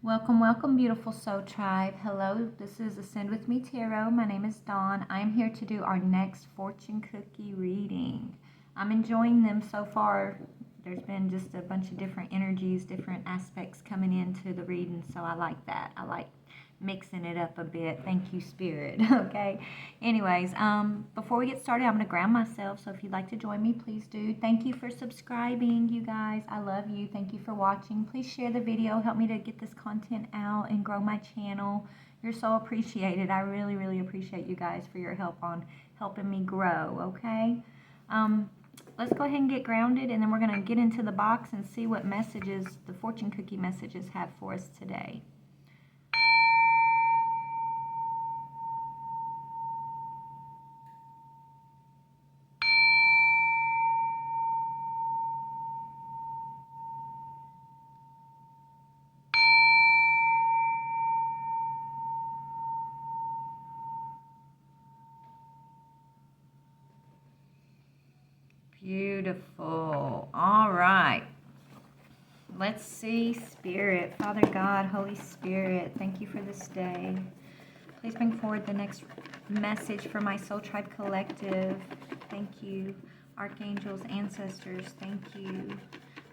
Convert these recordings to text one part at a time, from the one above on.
Welcome, welcome, beautiful soul tribe. Hello, this is Ascend With Me Tarot. My name is Dawn. I'm here to do our next fortune cookie reading. I'm enjoying them so far. There's been just a bunch of different energies, different aspects coming into the reading, so I like that. I like mixing it up a bit. Thank you, Spirit. Okay. Anyways, before we get started, I'm going to ground myself. So if you'd like to join me, please do. Thank you for subscribing, you guys. I love you. Thank you for watching. Please share the video. Help me to get this content out and grow my channel. You're so appreciated. I really, really appreciate you guys for your help on helping me grow. Okay. Let's go ahead and get grounded, and then we're going to get into the box and see what messages the fortune cookie messages have for us today. Beautiful. All right. Let's see, Spirit, Father God, Holy Spirit, thank you for this day. Please bring forward the next message for my Soul Tribe Collective. Thank you. Archangels, ancestors, thank you.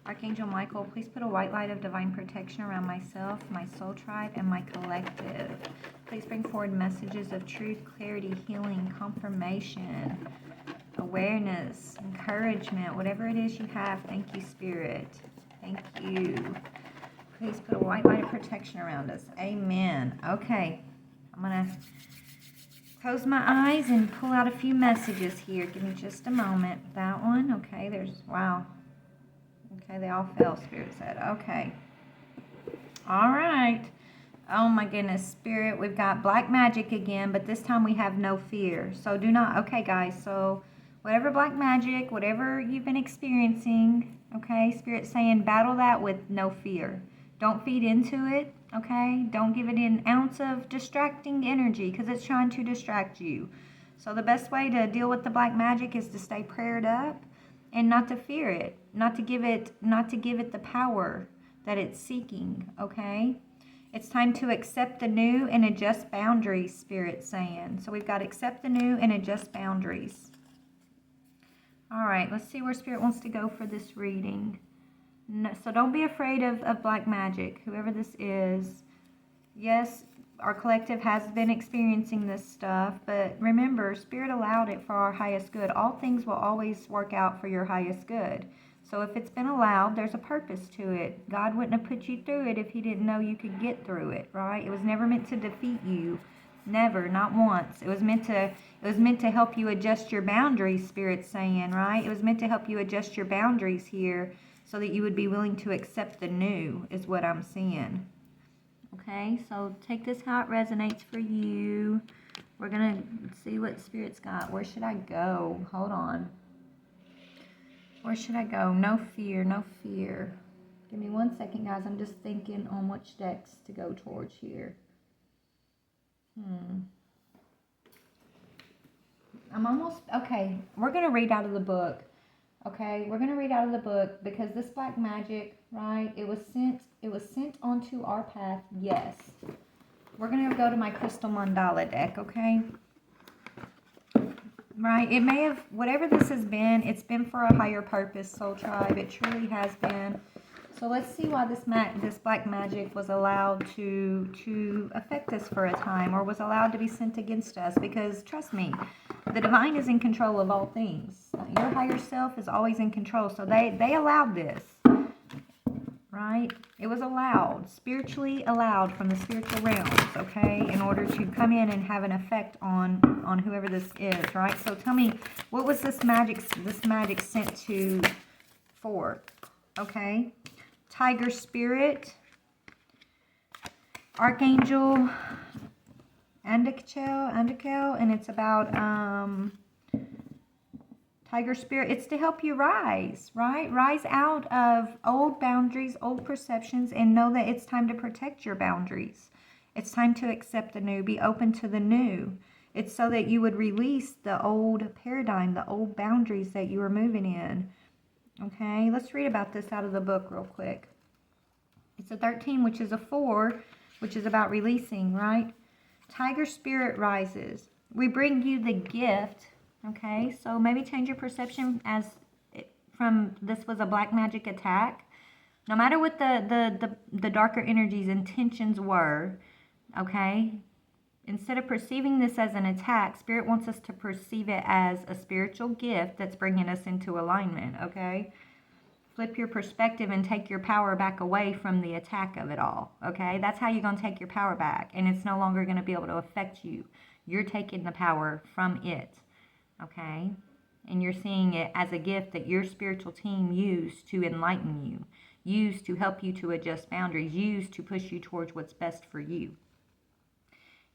Archangel Michael, please put a white light of divine protection around myself, my Soul Tribe, and my collective. Please bring forward messages of truth, clarity, healing, confirmation, awareness, encouragement, whatever it is you have. Thank you, Spirit. Thank you. Please put a white light of protection around us. Amen. Okay. I'm going to close my eyes and pull out a few messages here. Give me just a moment. That one. Okay. There's, wow. Okay. They all fell, Spirit said. Okay. All right. Oh my goodness, Spirit. We've got black magic again, but this time we have no fear. So do not. Okay, guys. So whatever black magic, whatever you've been experiencing, okay, Spirit's saying battle that with no fear. Don't feed into it, okay? Don't give it an ounce of distracting energy because it's trying to distract you. So the best way to deal with the black magic is to stay prayed up and not to fear it, not to give it the power that it's seeking, okay? It's time to accept the new and adjust boundaries, Spirit's saying. So we've got accept the new and adjust boundaries. All right, let's see where Spirit wants to go for this reading. No, so don't be afraid of black magic, whoever this is. Yes, our collective has been experiencing this stuff, but remember, Spirit allowed it for our highest good. All things will always work out for your highest good. So if it's been allowed, there's a purpose to it. God wouldn't have put you through it if he didn't know you could get through it, right? It was never meant to defeat you. Never, not once. It was meant to help you adjust your boundaries, Spirit's saying, right? It was meant to help you adjust your boundaries here so that you would be willing to accept the new, is what I'm seeing. Okay, so take this how it resonates for you. We're going to see what Spirit's got. Where should I go? Hold on. Where should I go? No fear, no fear. Give me 1 second, guys. I'm just thinking on which decks to go towards here. I'm almost, okay, we're going to read out of the book. Okay, we're going to read out of the book because this black magic, right, it was sent onto our path, yes. We're going to go to my crystal mandala deck, okay? Right, it may have, whatever this has been, it's been for a higher purpose, Soul Tribe. It truly has been. So let's see why this black magic was allowed to affect us for a time, or was allowed to be sent against us. Because trust me, the divine is in control of all things. Your higher self is always in control. So they allowed this, right? It was allowed, spiritually allowed from the spiritual realms, okay, in order to come in and have an effect on whoever this is, right? So tell me, what was this magic sent to for? Okay. Tiger Spirit, Archangel Andikel, and it's about Tiger Spirit. It's to help you rise, right? Rise out of old boundaries, old perceptions, and know that it's time to protect your boundaries. It's time to accept the new, be open to the new. It's so that you would release the old paradigm, the old boundaries that you were moving in. Okay, let's read about this out of the book real quick. So 13, which is a 4, which is about releasing, right? Tiger spirit rises. We bring you the gift, okay? So maybe change your perception as from this was a black magic attack. No matter what the darker energies' intentions were, okay? Instead of perceiving this as an attack, Spirit wants us to perceive it as a spiritual gift that's bringing us into alignment, okay? Flip your perspective and take your power back away from the attack of it all, okay? That's how you're going to take your power back, and it's no longer going to be able to affect you. You're taking the power from it, okay? And you're seeing it as a gift that your spiritual team used to enlighten you, used to help you to adjust boundaries, used to push you towards what's best for you.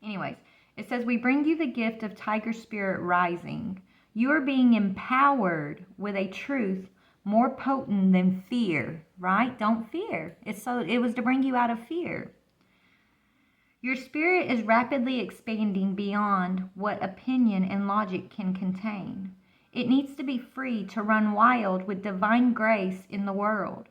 Anyways, it says, we bring you the gift of Tiger Spirit rising. You are being empowered with a truth more potent than fear, right? Don't fear. It was to bring you out of fear. Your spirit is rapidly expanding beyond what opinion and logic can contain. It needs to be free to run wild with divine grace in the world.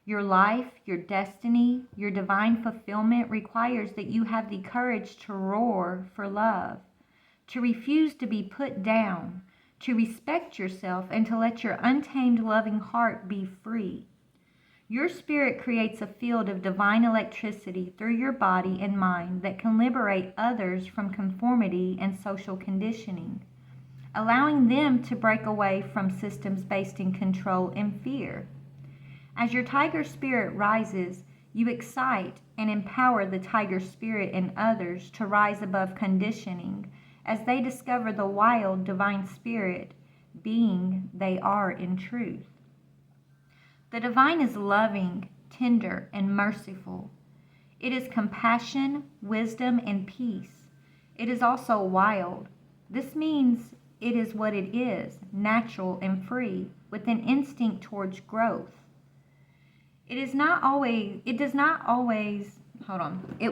Your life, your destiny, your divine fulfillment requires that you have the courage to roar for love, to refuse to be put down, to respect yourself, and to let your untamed loving heart be free. Your spirit creates a field of divine electricity through your body and mind that can liberate others from conformity and social conditioning, allowing them to break away from systems based in control and fear. As your tiger spirit rises, you excite and empower the tiger spirit in others to rise above conditioning as they discover the wild divine spirit being they are in truth. The divine is loving, tender, and merciful. It is compassion, wisdom, and peace. It is also wild. This means it is what it is, natural and free, with an instinct towards growth. It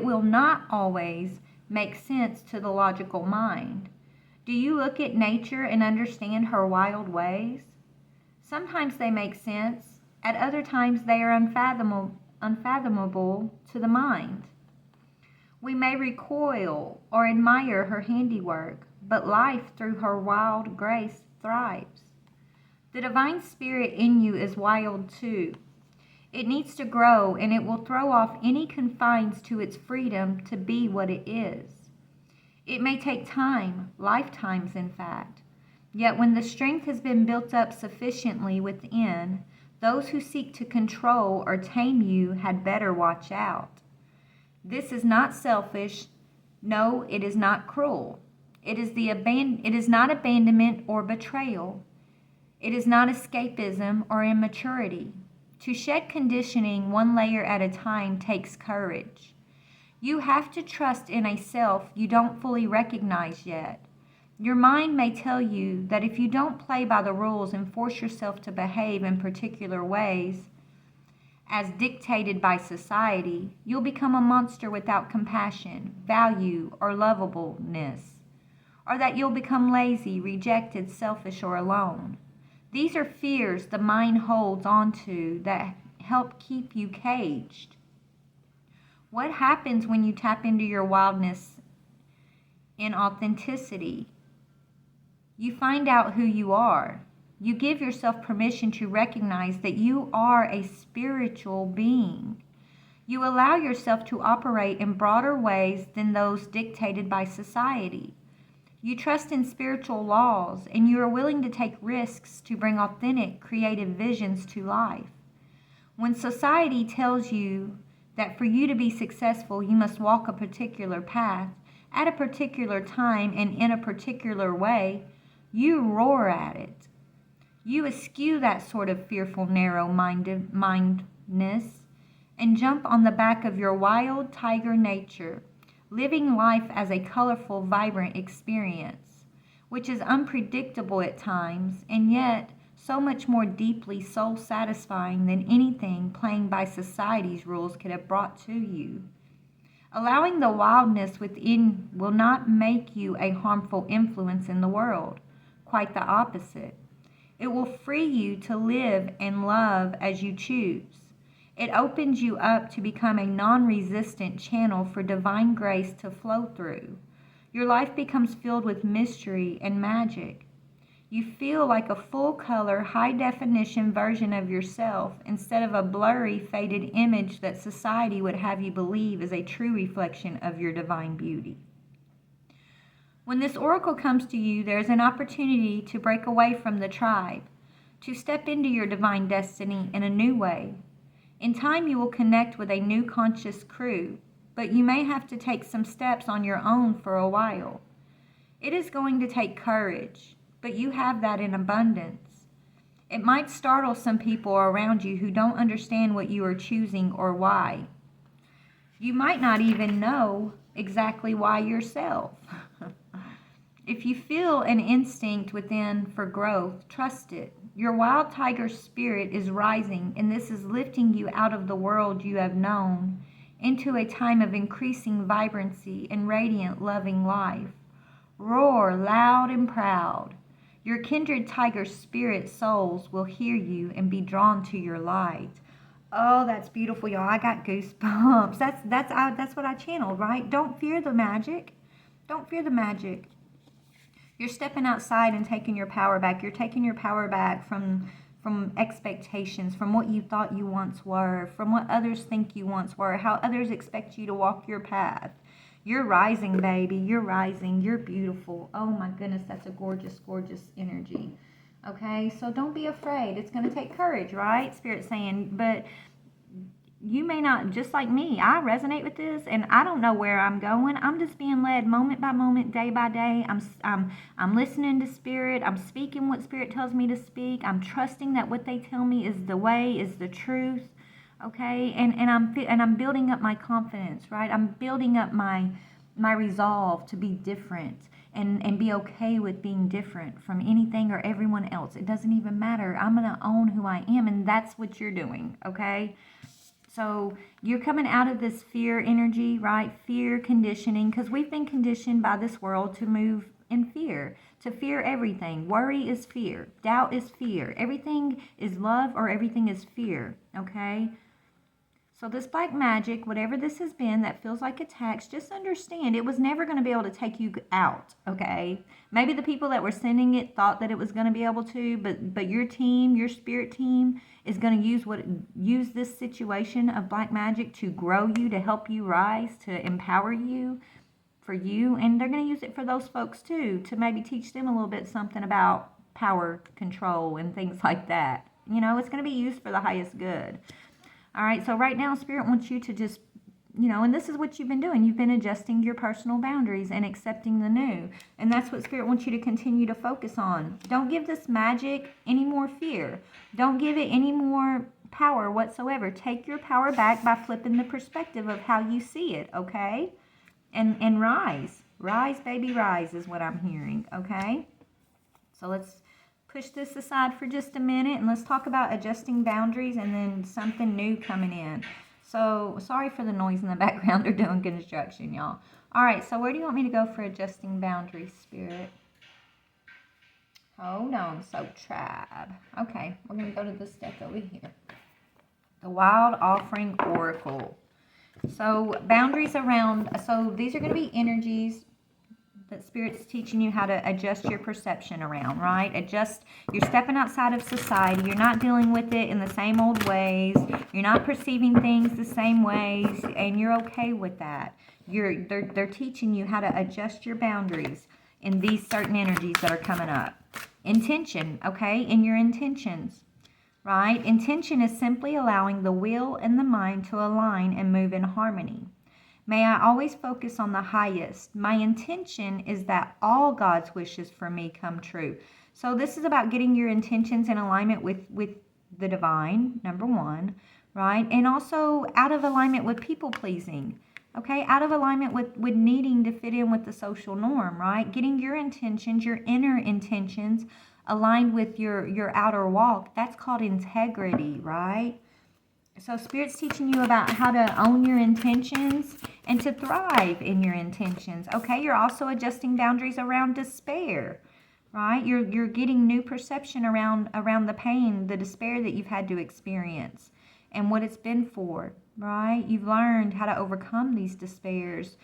will not always make sense to the logical mind. Do you look at nature and understand her wild ways? Sometimes they make sense. At other times they are unfathomable to the mind. We may recoil or admire her handiwork, but life through her wild grace thrives. The divine spirit in you is wild too. It needs to grow, and it will throw off any confines to its freedom to be what it is. It may take time, lifetimes in fact. Yet when the strength has been built up sufficiently within, those who seek to control or tame you had better watch out. This is not selfish. No, it is not cruel. It is not abandonment or betrayal. It is not escapism or immaturity. To shed conditioning one layer at a time takes courage. You have to trust in a self you don't fully recognize yet. Your mind may tell you that if you don't play by the rules and force yourself to behave in particular ways, as dictated by society, you'll become a monster without compassion, value, or lovableness, or that you'll become lazy, rejected, selfish, or alone. These are fears the mind holds onto that help keep you caged. What happens when you tap into your wildness in authenticity? You find out who you are. You give yourself permission to recognize that you are a spiritual being. You allow yourself to operate in broader ways than those dictated by society. You trust in spiritual laws, and you are willing to take risks to bring authentic, creative visions to life. When society tells you that for you to be successful, you must walk a particular path, at a particular time, and in a particular way, you roar at it. You eschew that sort of fearful, narrow-mindedness and jump on the back of your wild tiger nature, living life as a colorful, vibrant experience, which is unpredictable at times, and yet so much more deeply soul-satisfying than anything playing by society's rules could have brought to you. Allowing the wildness within will not make you a harmful influence in the world. Quite the opposite. It will free you to live and love as you choose. It opens you up to become a non-resistant channel for divine grace to flow through. Your life becomes filled with mystery and magic. You feel like a full-color, high-definition version of yourself instead of a blurry, faded image that society would have you believe is a true reflection of your divine beauty. When this oracle comes to you, there is an opportunity to break away from the tribe, to step into your divine destiny in a new way. In time, you will connect with a new conscious crew, but you may have to take some steps on your own for a while. It is going to take courage, but you have that in abundance. It might startle some people around you who don't understand what you are choosing or why. You might not even know exactly why yourself. If you feel an instinct within for growth, trust it. Your wild tiger spirit is rising, and this is lifting you out of the world you have known into a time of increasing vibrancy and radiant, loving life. Roar loud and proud. Your kindred tiger spirit souls will hear you and be drawn to your light. Oh, that's beautiful, y'all. I got goosebumps. That's what I channeled, right? Don't fear the magic. Don't fear the magic. You're stepping outside and taking your power back. You're taking your power back from expectations, from what you thought you once were, from what others think you once were, how others expect you to walk your path. You're rising, baby. You're rising. You're beautiful. Oh my goodness, that's a gorgeous, gorgeous energy. Okay, so don't be afraid. It's going to take courage, right? Spirit's saying, but you may not, just like me, I resonate with this, and I don't know where I'm going. I'm just being led moment by moment, day by day. I'm listening to Spirit. I'm speaking what Spirit tells me to speak. I'm trusting that what they tell me is the way, is the truth. Okay, and I'm building up my confidence, right? I'm building up my resolve to be different and be okay with being different from anything or everyone else. It doesn't even matter. I'm going to own who I am, and that's what you're doing, okay? So you're coming out of this fear energy, right? Fear conditioning, because we've been conditioned by this world to move in fear, to fear everything. Worry is fear. Doubt is fear. Everything is love or everything is fear, okay? So this black magic, whatever this has been that feels like attacks, just understand it was never going to be able to take you out, okay? Maybe the people that were sending it thought that it was going to be able to, but your team, your spirit team, is going to use this situation of black magic to grow you, to help you rise, to empower you, for you, and they're going to use it for those folks too, to maybe teach them a little bit something about power control and things like that. You know, it's going to be used for the highest good. All right, so right now, Spirit wants you to just, and this is what you've been doing. You've been adjusting your personal boundaries and accepting the new. And that's what Spirit wants you to continue to focus on. Don't give this magic any more fear. Don't give it any more power whatsoever. Take your power back by flipping the perspective of how you see it, okay? And rise. Rise, baby, rise is what I'm hearing, okay? So let's push this aside for just a minute and let's talk about adjusting boundaries and then something new coming in. So sorry for the noise in the background. They're doing construction, y'all. All right, so where do you want me to go for adjusting boundaries, Spirit? Hold on, so tribe. Okay, we're going to go to this deck over here. The Wild Offering Oracle. So boundaries around, so these are going to be energies that Spirit's teaching you how to adjust your perception around, right? You're stepping outside of society. You're not dealing with it in the same old ways. You're not perceiving things the same ways, and you're okay with that. They're teaching you how to adjust your boundaries in these certain energies that are coming up. Intention, okay? In your intentions, right? Intention is simply allowing the will and the mind to align and move in harmony. May I always focus on the highest. My intention is that all God's wishes for me come true. So this is about getting your intentions in alignment with the divine, number one, right? And also out of alignment with people pleasing, okay? Out of alignment with needing to fit in with the social norm, right? Getting your intentions, your inner intentions aligned with your outer walk. That's called integrity, right? So Spirit's teaching you about how to own your intentions and to thrive in your intentions. Okay, you're also adjusting boundaries around despair, right? You're getting new perception around the pain, the despair that you've had to experience. and what it's been for, right? You've learned how to overcome these despairs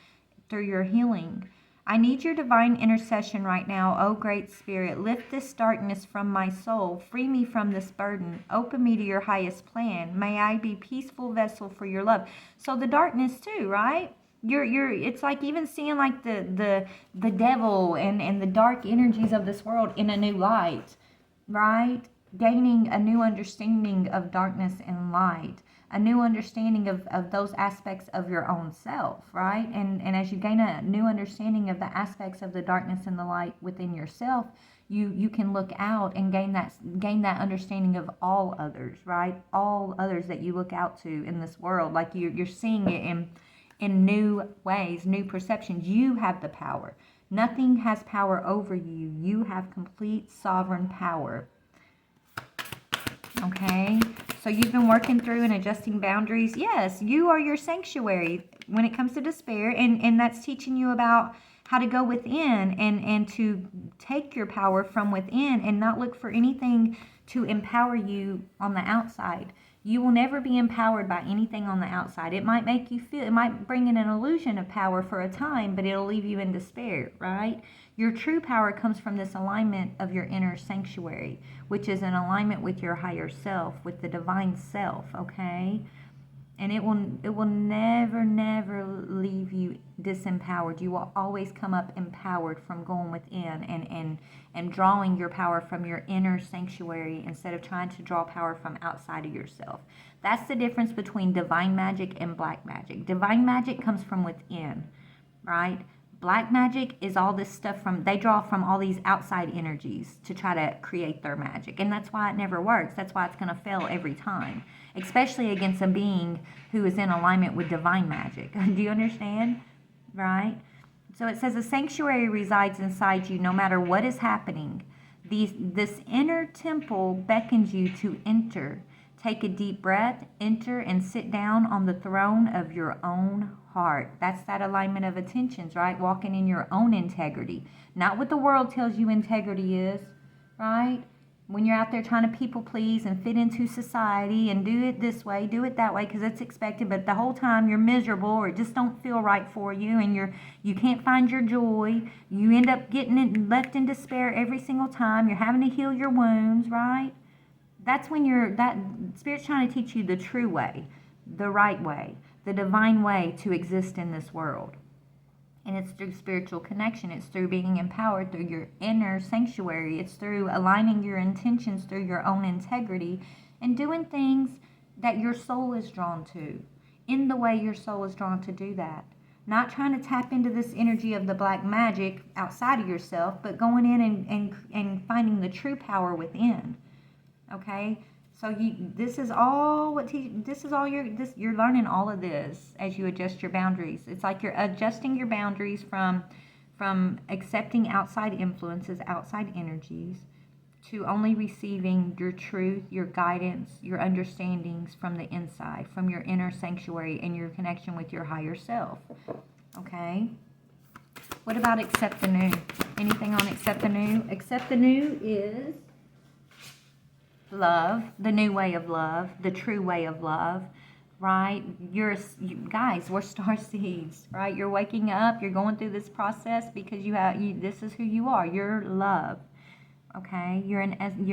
through your healing. I need your divine intercession right now, O Great Spirit. Lift this darkness from my soul. Free me from this burden. Open me to your highest plan. May I be peaceful vessel for your love. So the darkness too, right? It's like even seeing like the devil and the dark energies of this world in a new light, right? Gaining a new understanding of darkness and light, a new understanding of those aspects of your own self, right? And as you gain a new understanding of the aspects of the darkness and the light within yourself, you can look out and gain that understanding of all others, right? All others that you look out to in this world, like you're seeing it in new ways, new perceptions. You have the power. Nothing has power over you. You have complete sovereign power. Okay, so you've been working through and adjusting boundaries. Yes, you are your sanctuary when it comes to despair, and that's teaching you about how to go within and to take your power from within and not look for anything to empower you on the outside. You will never be empowered by anything on the outside. It might make you feel, it might bring in an illusion of power for a time, but it'll leave you in despair, right? Your true power comes from this alignment of your inner sanctuary, which is an alignment with your higher self, with the divine self, okay? And it will never leave you disempowered. You will always come up empowered from going within and drawing your power from your inner sanctuary instead of trying to draw power from outside of yourself. That's the difference between divine magic and black magic. Divine magic comes from within, right? Black magic is all this stuff they draw from all these outside energies to try to create their magic. And that's why it never works. That's why it's going to fail every time, especially against a being who is in alignment with divine magic. Do you understand? Right? So it says a sanctuary resides inside you no matter what is happening. This inner temple beckons you to enter. Take a deep breath, enter, and sit down on the throne of your own heart. That's that alignment of attentions, right? Walking in your own integrity. Not what the world tells you integrity is, right? When you're out there trying to people please and fit into society and do it this way, do it that way because it's expected, but the whole time you're miserable or it just don't feel right for you and you can't find your joy. You end up getting it left in despair every single time. You're having to heal your wounds, right? That's when that Spirit's trying to teach you the true way, the right way, the divine way to exist in this world. And it's through spiritual connection. It's through being empowered through your inner sanctuary. It's through aligning your intentions through your own integrity and doing things that your soul is drawn to, in the way your soul is drawn to do that. Not trying to tap into this energy of the black magic outside of yourself, but going in and finding the true power within. Okay, so you're learning all of this as you adjust your boundaries. It's like you're adjusting your boundaries from accepting outside influences, outside energies, to only receiving your truth, your guidance, your understandings from the inside, from your inner sanctuary and your connection with your higher self. Okay. What about accept the new? Anything on accept the new? Accept the new is love, the new way of love, the true way of love, right? Guys, we're star seeds, right? You're waking up, you're going through this process because this is who you are. You're love, okay? You're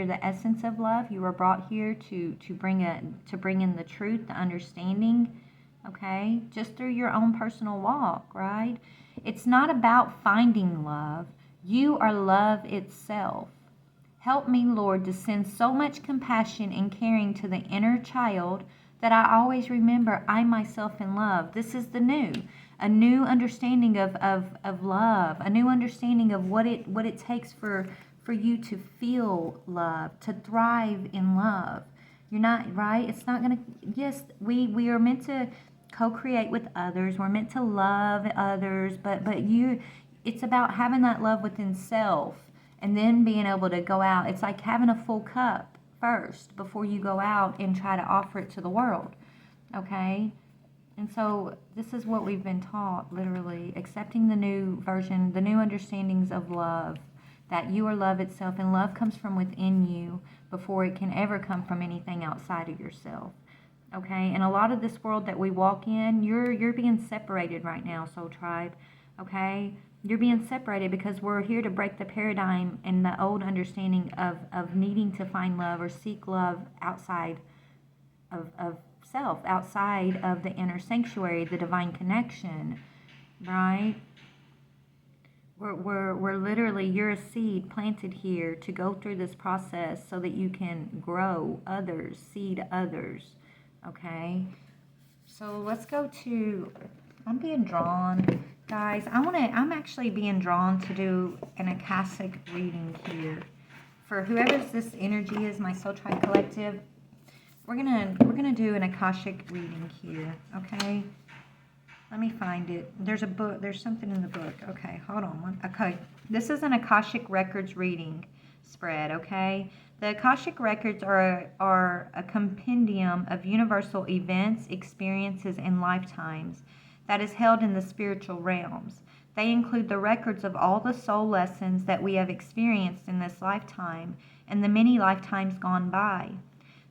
the essence of love. You were brought here to bring in the truth, the understanding, okay? Just through your own personal walk, right? It's not about finding love. You are love itself. Help me, Lord, to send so much compassion and caring to the inner child that I always remember I myself in love. This is the new. A new understanding of love. A new understanding of what it takes for you to feel love, to thrive in love. You're not, right? It's not going to, yes, we are meant to co-create with others. We're meant to love others, but it's about having that love within self. And then being able to go out. It's like having a full cup first before you go out and try to offer it to the world. Okay? And so this is what we've been taught, literally. Accepting the new version, the new understandings of love. That you are love itself. And love comes from within you before it can ever come from anything outside of yourself. Okay, and a lot of this world that we walk in, you're being separated right now, Soul Tribe. Okay, you're being separated because we're here to break the paradigm and the old understanding of needing to find love or seek love outside of self, outside of the inner sanctuary, the divine connection, right? We're literally, you're a seed planted here to go through this process so that you can grow others, seed others, okay? So let's go to, I'm being drawn, guys, I'm actually being drawn to do an Akashic reading here. For whoever's this energy is, my Soul Tribe Collective, we're gonna do an Akashic reading here, okay? Let me find it. There's a book. There's something in the book. Okay, hold on. Okay, this is an Akashic Records reading spread, okay? The Akashic Records are a compendium of universal events, experiences, and lifetimes that is held in the spiritual realms. They include the records of all the soul lessons that we have experienced in this lifetime and the many lifetimes gone by.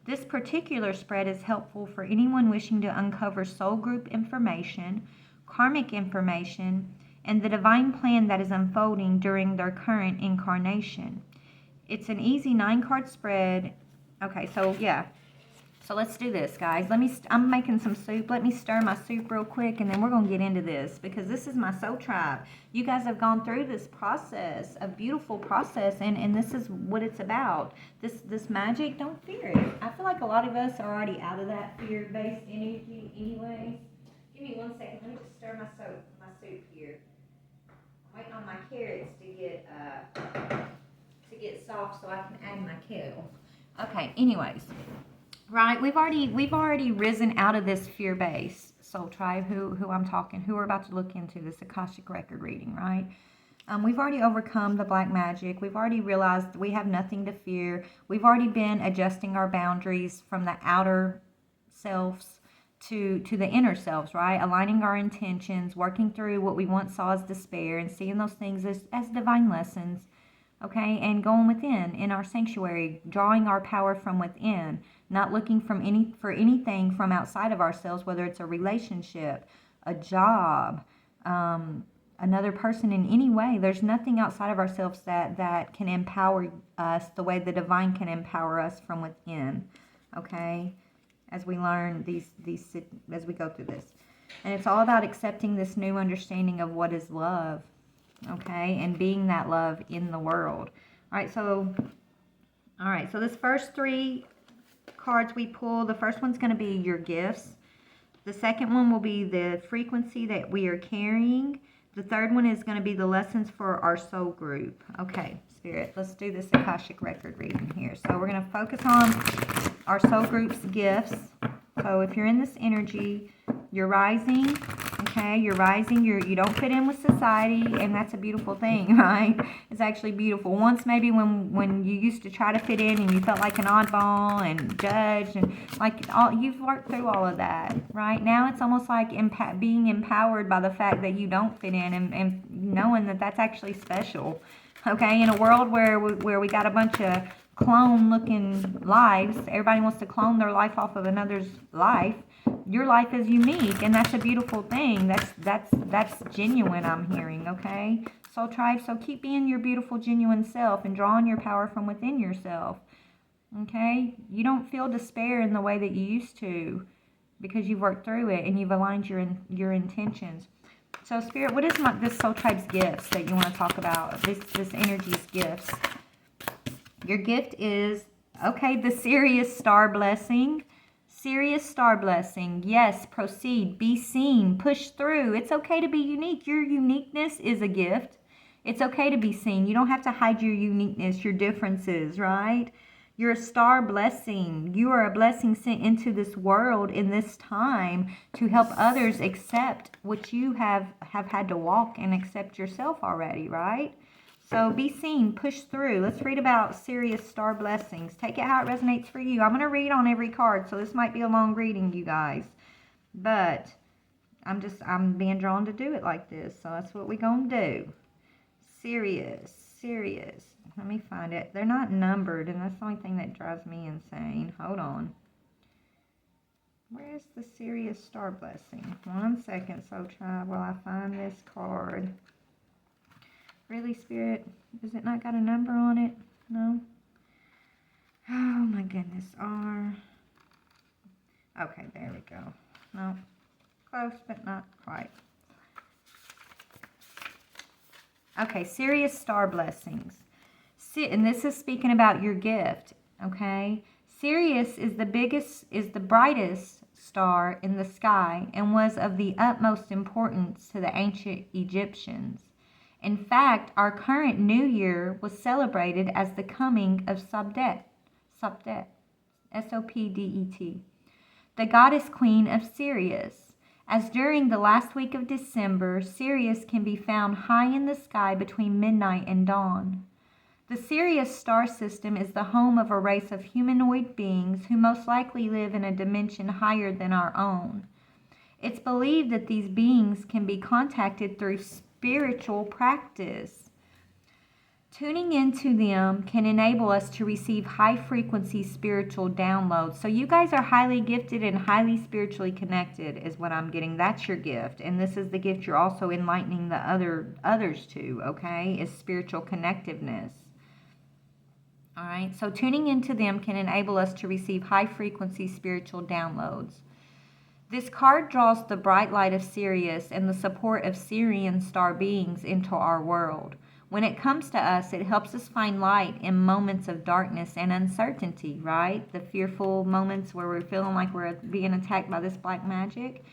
This particular spread is helpful for anyone wishing to uncover soul group information, karmic information, and the divine plan that is unfolding during their current incarnation. It's an easy 9-card spread. Okay, so yeah. So let's do this, guys. I'm making some soup. Let me stir my soup real quick, and then we're going to get into this, because this is my Soul Tribe. You guys have gone through this process, a beautiful process, and this is what it's about. This magic, don't fear it. I feel like a lot of us are already out of that fear-based energy anyways. Give me 1 second. Let me just stir my soup here. I'm waiting on my carrots to get soft so I can add my kettle. Okay, anyways. Right, we've already risen out of this fear base, Soul Tribe, who we're about to look into this Akashic record reading, right? We've already overcome the black magic. We've already realized we have nothing to fear. We've already been adjusting our boundaries from the outer selves to the inner selves, right? Aligning our intentions, working through what we once saw as despair, and seeing those things as divine lessons, okay? And going within, in our sanctuary, drawing our power from within, not looking for anything from outside of ourselves, whether it's a relationship, a job, another person in any way. There's nothing outside of ourselves that can empower us the way the divine can empower us from within, okay? As we learn as we go through this. And it's all about accepting this new understanding of what is love, okay? And being that love in the world. All right, so this first 3 cards we pull, the first one's going to be your gifts. The second one will be the frequency that we are carrying. The third one is going to be the lessons for our soul group. Okay, Spirit, let's do this Akashic record reading here. So we're going to focus on our soul group's gifts. So if you're in this energy, you're rising, okay? You're rising, you don't fit in with society, and that's a beautiful thing, right? It's actually beautiful. Once maybe when you used to try to fit in and you felt like an oddball and judged, and you've worked through all of that, right? Now it's almost like being empowered by the fact that you don't fit in, and knowing that that's actually special, okay? In a world where we got a bunch of clone-looking lives, everybody wants to clone their life off of another's life. Your life is unique, and that's a beautiful thing. That's genuine, I'm hearing, okay? Soul Tribe, so keep being your beautiful, genuine self and drawing your power from within yourself, okay? You don't feel despair in the way that you used to because you've worked through it and you've aligned your intentions. So, Spirit, what is this Soul Tribe's gifts that you want to talk about? This energy's gifts. Your gift is, okay, the Sirius star blessing. Sirius star blessing. Yes, proceed. Be seen. Push through. It's okay to be unique. Your uniqueness is a gift. It's okay to be seen. You don't have to hide your uniqueness, your differences, right? You're a star blessing. You are a blessing sent into this world in this time to help others accept what you have had to walk and accept yourself already, right? So be seen, push through. Let's read about Sirius star blessings. Take it how it resonates for you. I'm going to read on every card, so this might be a long reading, you guys. But I'm being drawn to do it like this, so that's what we're going to do. Sirius. Let me find it. They're not numbered, and that's the only thing that drives me insane. Hold on. Where's the Sirius star blessing? 1 second, Soul Tribe, while I find this card. Really, Spirit? Does it not got a number on it? No? Oh, my goodness. Okay, there we go. No. Close, but not quite. Okay, Sirius star blessings. And this is speaking about your gift, okay? Sirius is the brightest star in the sky and was of the utmost importance to the ancient Egyptians. In fact, our current new year was celebrated as the coming of Sobdet, S-O-P-D-E-T, the goddess queen of Sirius. As during the last week of December, Sirius can be found high in the sky between midnight and dawn. The Sirius star system is the home of a race of humanoid beings who most likely live in a dimension higher than our own. It's believed that these beings can be contacted through spiritual practice. Tuning into them can enable us to receive high-frequency spiritual downloads. So you guys are highly gifted and highly spiritually connected is what I'm getting. That's your gift. And this is the gift you're also enlightening the others to, okay, is spiritual connectiveness. All right, so tuning into them can enable us to receive high-frequency spiritual downloads. This card draws the bright light of Sirius and the support of Sirian star beings into our world. When it comes to us, it helps us find light in moments of darkness and uncertainty, right? The fearful moments where we're feeling like we're being attacked by this black magic.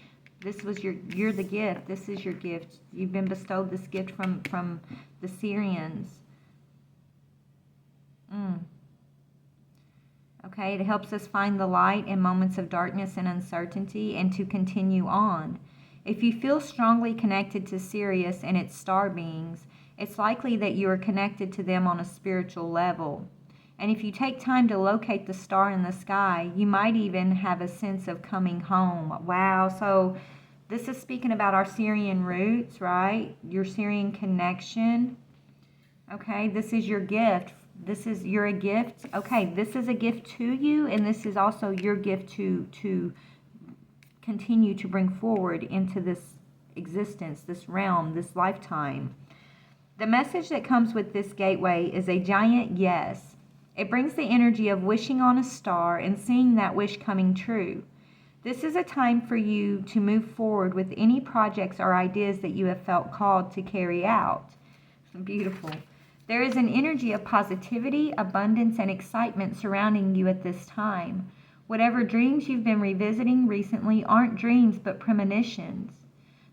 This was you're the gift. This is your gift. You've been bestowed this gift from the Sirians. Okay, it helps us find the light in moments of darkness and uncertainty and to continue on. If you feel strongly connected to Sirius and its star beings, it's likely that you are connected to them on a spiritual level. And if you take time to locate the star in the sky, you might even have a sense of coming home. Wow, so this is speaking about our Sirian roots, right? Your Sirian connection. Okay, this is your gift. You're a gift. Okay, this is a gift to you, and this is also your gift to continue to bring forward into this existence, this realm, this lifetime. The message that comes with this gateway is a giant yes. It brings the energy of wishing on a star and seeing that wish coming true. This is a time for you to move forward with any projects or ideas that you have felt called to carry out. Beautiful. There is an energy of positivity, abundance, and excitement surrounding you at this time. Whatever dreams you've been revisiting recently aren't dreams but premonitions.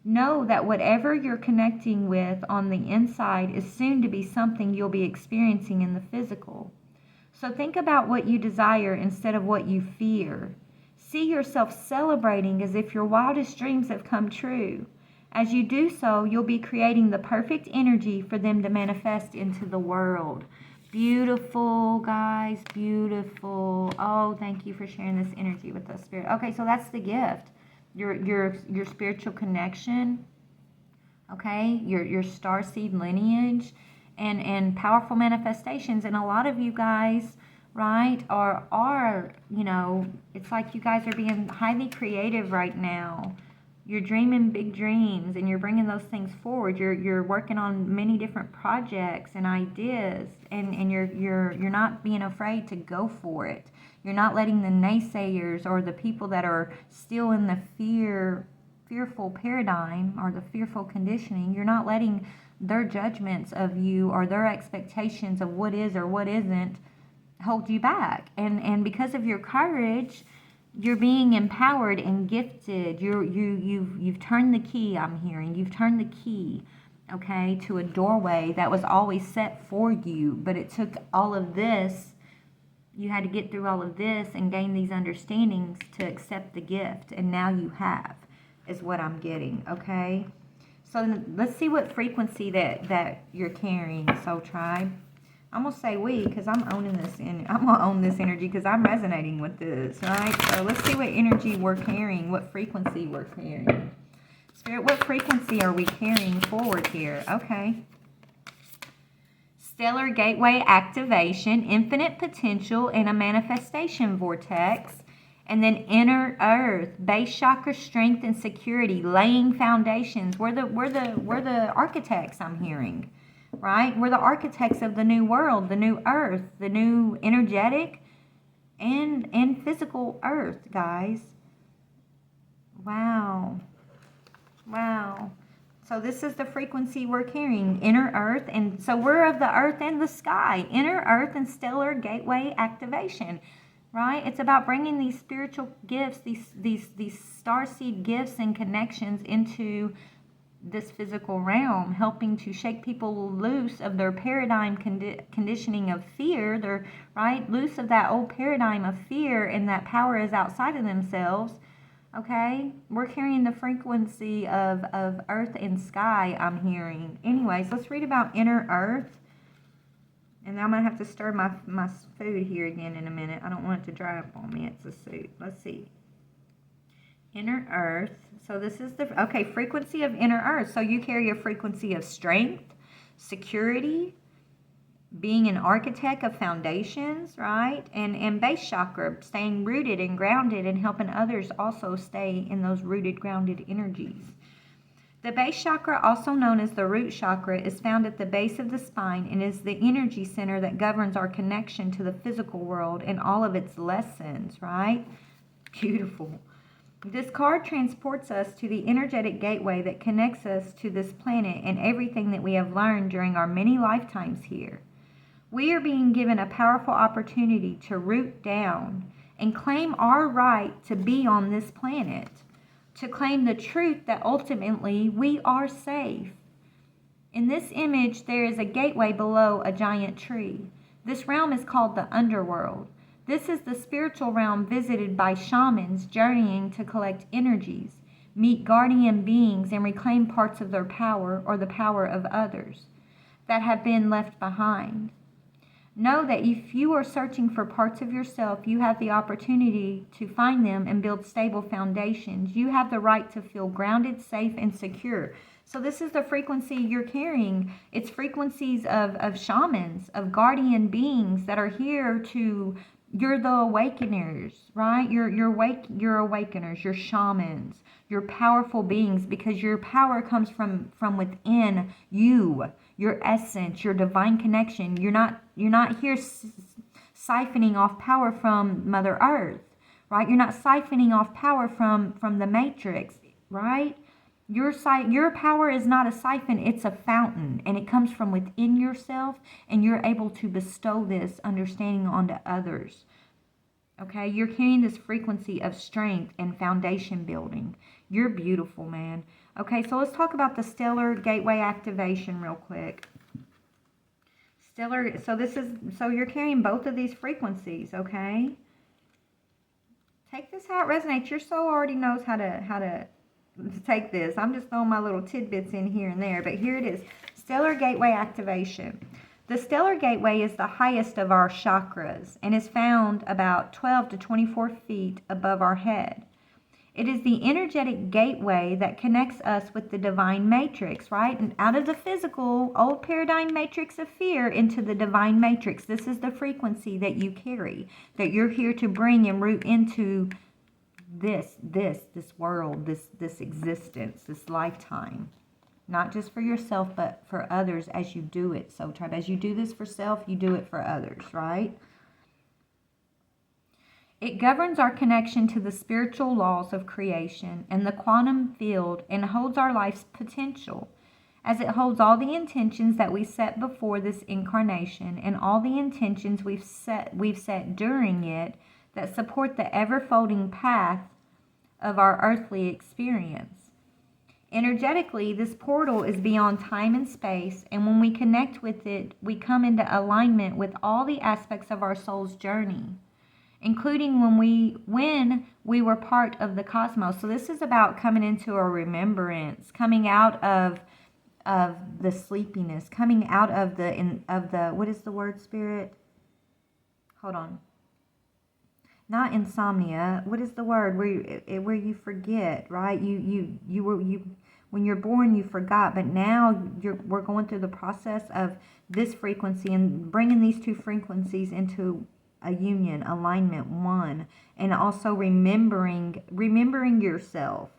Know that whatever you're connecting with on the inside is soon to be something you'll be experiencing in the physical. So think about what you desire instead of what you fear. See yourself celebrating as if your wildest dreams have come true. As you do so, you'll be creating the perfect energy for them to manifest into the world. Beautiful, guys, beautiful. Oh, thank you for sharing this energy with us, Spirit. Okay, so that's the gift. Your spiritual connection, okay, your starseed lineage, and powerful manifestations. And a lot of you guys, right, are it's like you guys are being highly creative right now. You're dreaming big dreams, and you're bringing those things forward. You're working on many different projects and ideas, and you're not being afraid to go for it. You're not letting the naysayers or the people that are still in the fearful paradigm or the fearful conditioning, you're not letting their judgments of you or their expectations of what is or what isn't hold you back. And because of your courage, you're being empowered and gifted. You've turned the key, I'm hearing. You've turned the key, okay, to a doorway that was always set for you. But it took all of this. You had to get through all of this and gain these understandings to accept the gift. And now you have, is what I'm getting, okay? So let's see what frequency that you're carrying, Soul Tribe. I'm going to say we because I'm owning this. I'm going to own this energy because I'm resonating with this, right? So let's see what energy we're carrying, what frequency we're carrying. Spirit, what frequency are we carrying forward here? Okay. Stellar gateway activation, infinite potential, and a manifestation vortex. And then inner earth, base chakra, strength and security, laying foundations. We're the architects, I'm hearing, right? We're the architects of the new world, the new earth, the new energetic and physical earth, guys. Wow. Wow. So this is the frequency we're carrying, inner earth. And so we're of the earth and the sky, inner earth and stellar gateway activation, right? It's about bringing these spiritual gifts, these starseed gifts and connections into this physical realm, helping to shake people loose of their paradigm conditioning of fear. They're, right, loose of that old paradigm of fear and that power is outside of themselves. Okay, we're carrying the frequency of earth and sky, I'm hearing. Anyways, let's read about inner earth. And now I'm going to have to stir my food here again in a minute. I don't want it to dry up on me. It's a soup. Let's see. Inner earth. So this is the, okay, frequency of inner earth. So you carry a frequency of strength, security, being an architect of foundations, right? And base chakra, staying rooted and grounded and helping others also stay in those rooted, grounded energies. The base chakra, also known as the root chakra, is found at the base of the spine and is the energy center that governs our connection to the physical world and all of its lessons, right? Beautiful. This card transports us to the energetic gateway that connects us to this planet and everything that we have learned during our many lifetimes here. We are being given a powerful opportunity to root down and claim our right to be on this planet, to claim the truth that ultimately we are safe. In this image, there is a gateway below a giant tree. This realm is called the underworld. This is the spiritual realm visited by shamans journeying to collect energies, meet guardian beings, and reclaim parts of their power or the power of others that have been left behind. Know that if you are searching for parts of yourself, you have the opportunity to find them and build stable foundations. You have the right to feel grounded, safe, and secure. So this is the frequency you're carrying. It's frequencies of shamans, of guardian beings that are here to, you're the awakeners, right? You're awakeners, you're shamans, you're powerful beings because your power comes from within you. Your essence, your divine connection. You're not here siphoning off power from Mother Earth, right? You're not siphoning off power from the Matrix, right? Your power is not a siphon, it's a fountain, and it comes from within yourself, and you're able to bestow this understanding onto others. Okay, you're carrying this frequency of strength and foundation building. You're beautiful, man. Okay, so let's talk about the stellar gateway activation real quick. Stellar, so you're carrying both of these frequencies, okay? Take this how it resonates. Your soul already knows how to take this. I'm just throwing my little tidbits in here and there, but here it is. Stellar gateway activation. The stellar gateway is the highest of our chakras and is found about 12 to 24 feet above our head. It is the energetic gateway that connects us with the divine matrix, right? And out of the physical, old paradigm matrix of fear into the divine matrix. This is the frequency that you carry, that you're here to bring and root into this world, this existence, this lifetime. Not just for yourself, but for others as you do it. So, tribe, as you do this for self, you do it for others, right? It governs our connection to the spiritual laws of creation and the quantum field and holds our life's potential, as it holds all the intentions that we set before this incarnation and all the intentions we've set during it that support the ever-folding path of our earthly experience. Energetically, this portal is beyond time and space, and when we connect with it, we come into alignment with all the aspects of our soul's journey, including when we were part of the cosmos. So this is about coming into a remembrance, coming out of the sleepiness, coming out of the what is the word, spirit? Hold on. Not insomnia. What is the word where you forget, right? You when you're born you forgot, but now we're going through the process of this frequency and bringing these two frequencies into a union, alignment, one, and also remembering yourself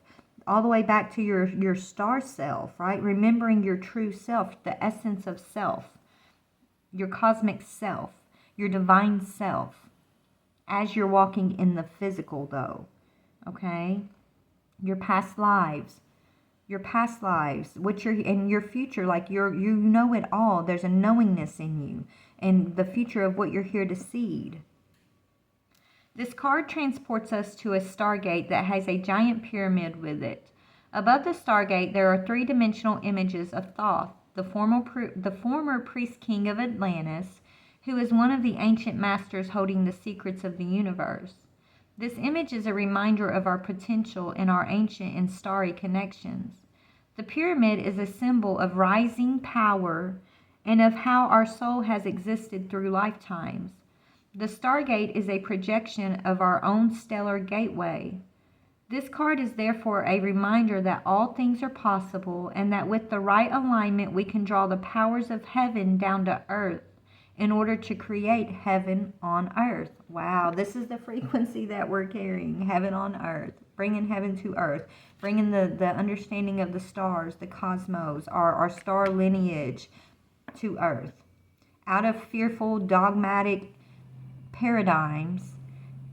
all the way back to your star self, right? Remembering your true self, the essence of self, your cosmic self, your divine self, as you're walking in the physical, though, okay? Your past lives, what you're in your future, like you know it all. There's a knowingness in you, and the future of what you're here to seed. This card transports us to a stargate that has a giant pyramid with it. Above the stargate, there are three-dimensional images of Thoth, the former priest king of Atlantis, who is one of the ancient masters holding the secrets of the universe. This image is a reminder of our potential and our ancient and starry connections. The pyramid is a symbol of rising power and of how our soul has existed through lifetimes. The Stargate is a projection of our own stellar gateway. This card is therefore a reminder that all things are possible and that with the right alignment we can draw the powers of heaven down to earth in order to create heaven on earth. Wow, this is the frequency that we're carrying, heaven on earth, bringing heaven to earth, bringing the understanding of the stars, the cosmos, our star lineage to earth. Out of fearful, dogmatic paradigms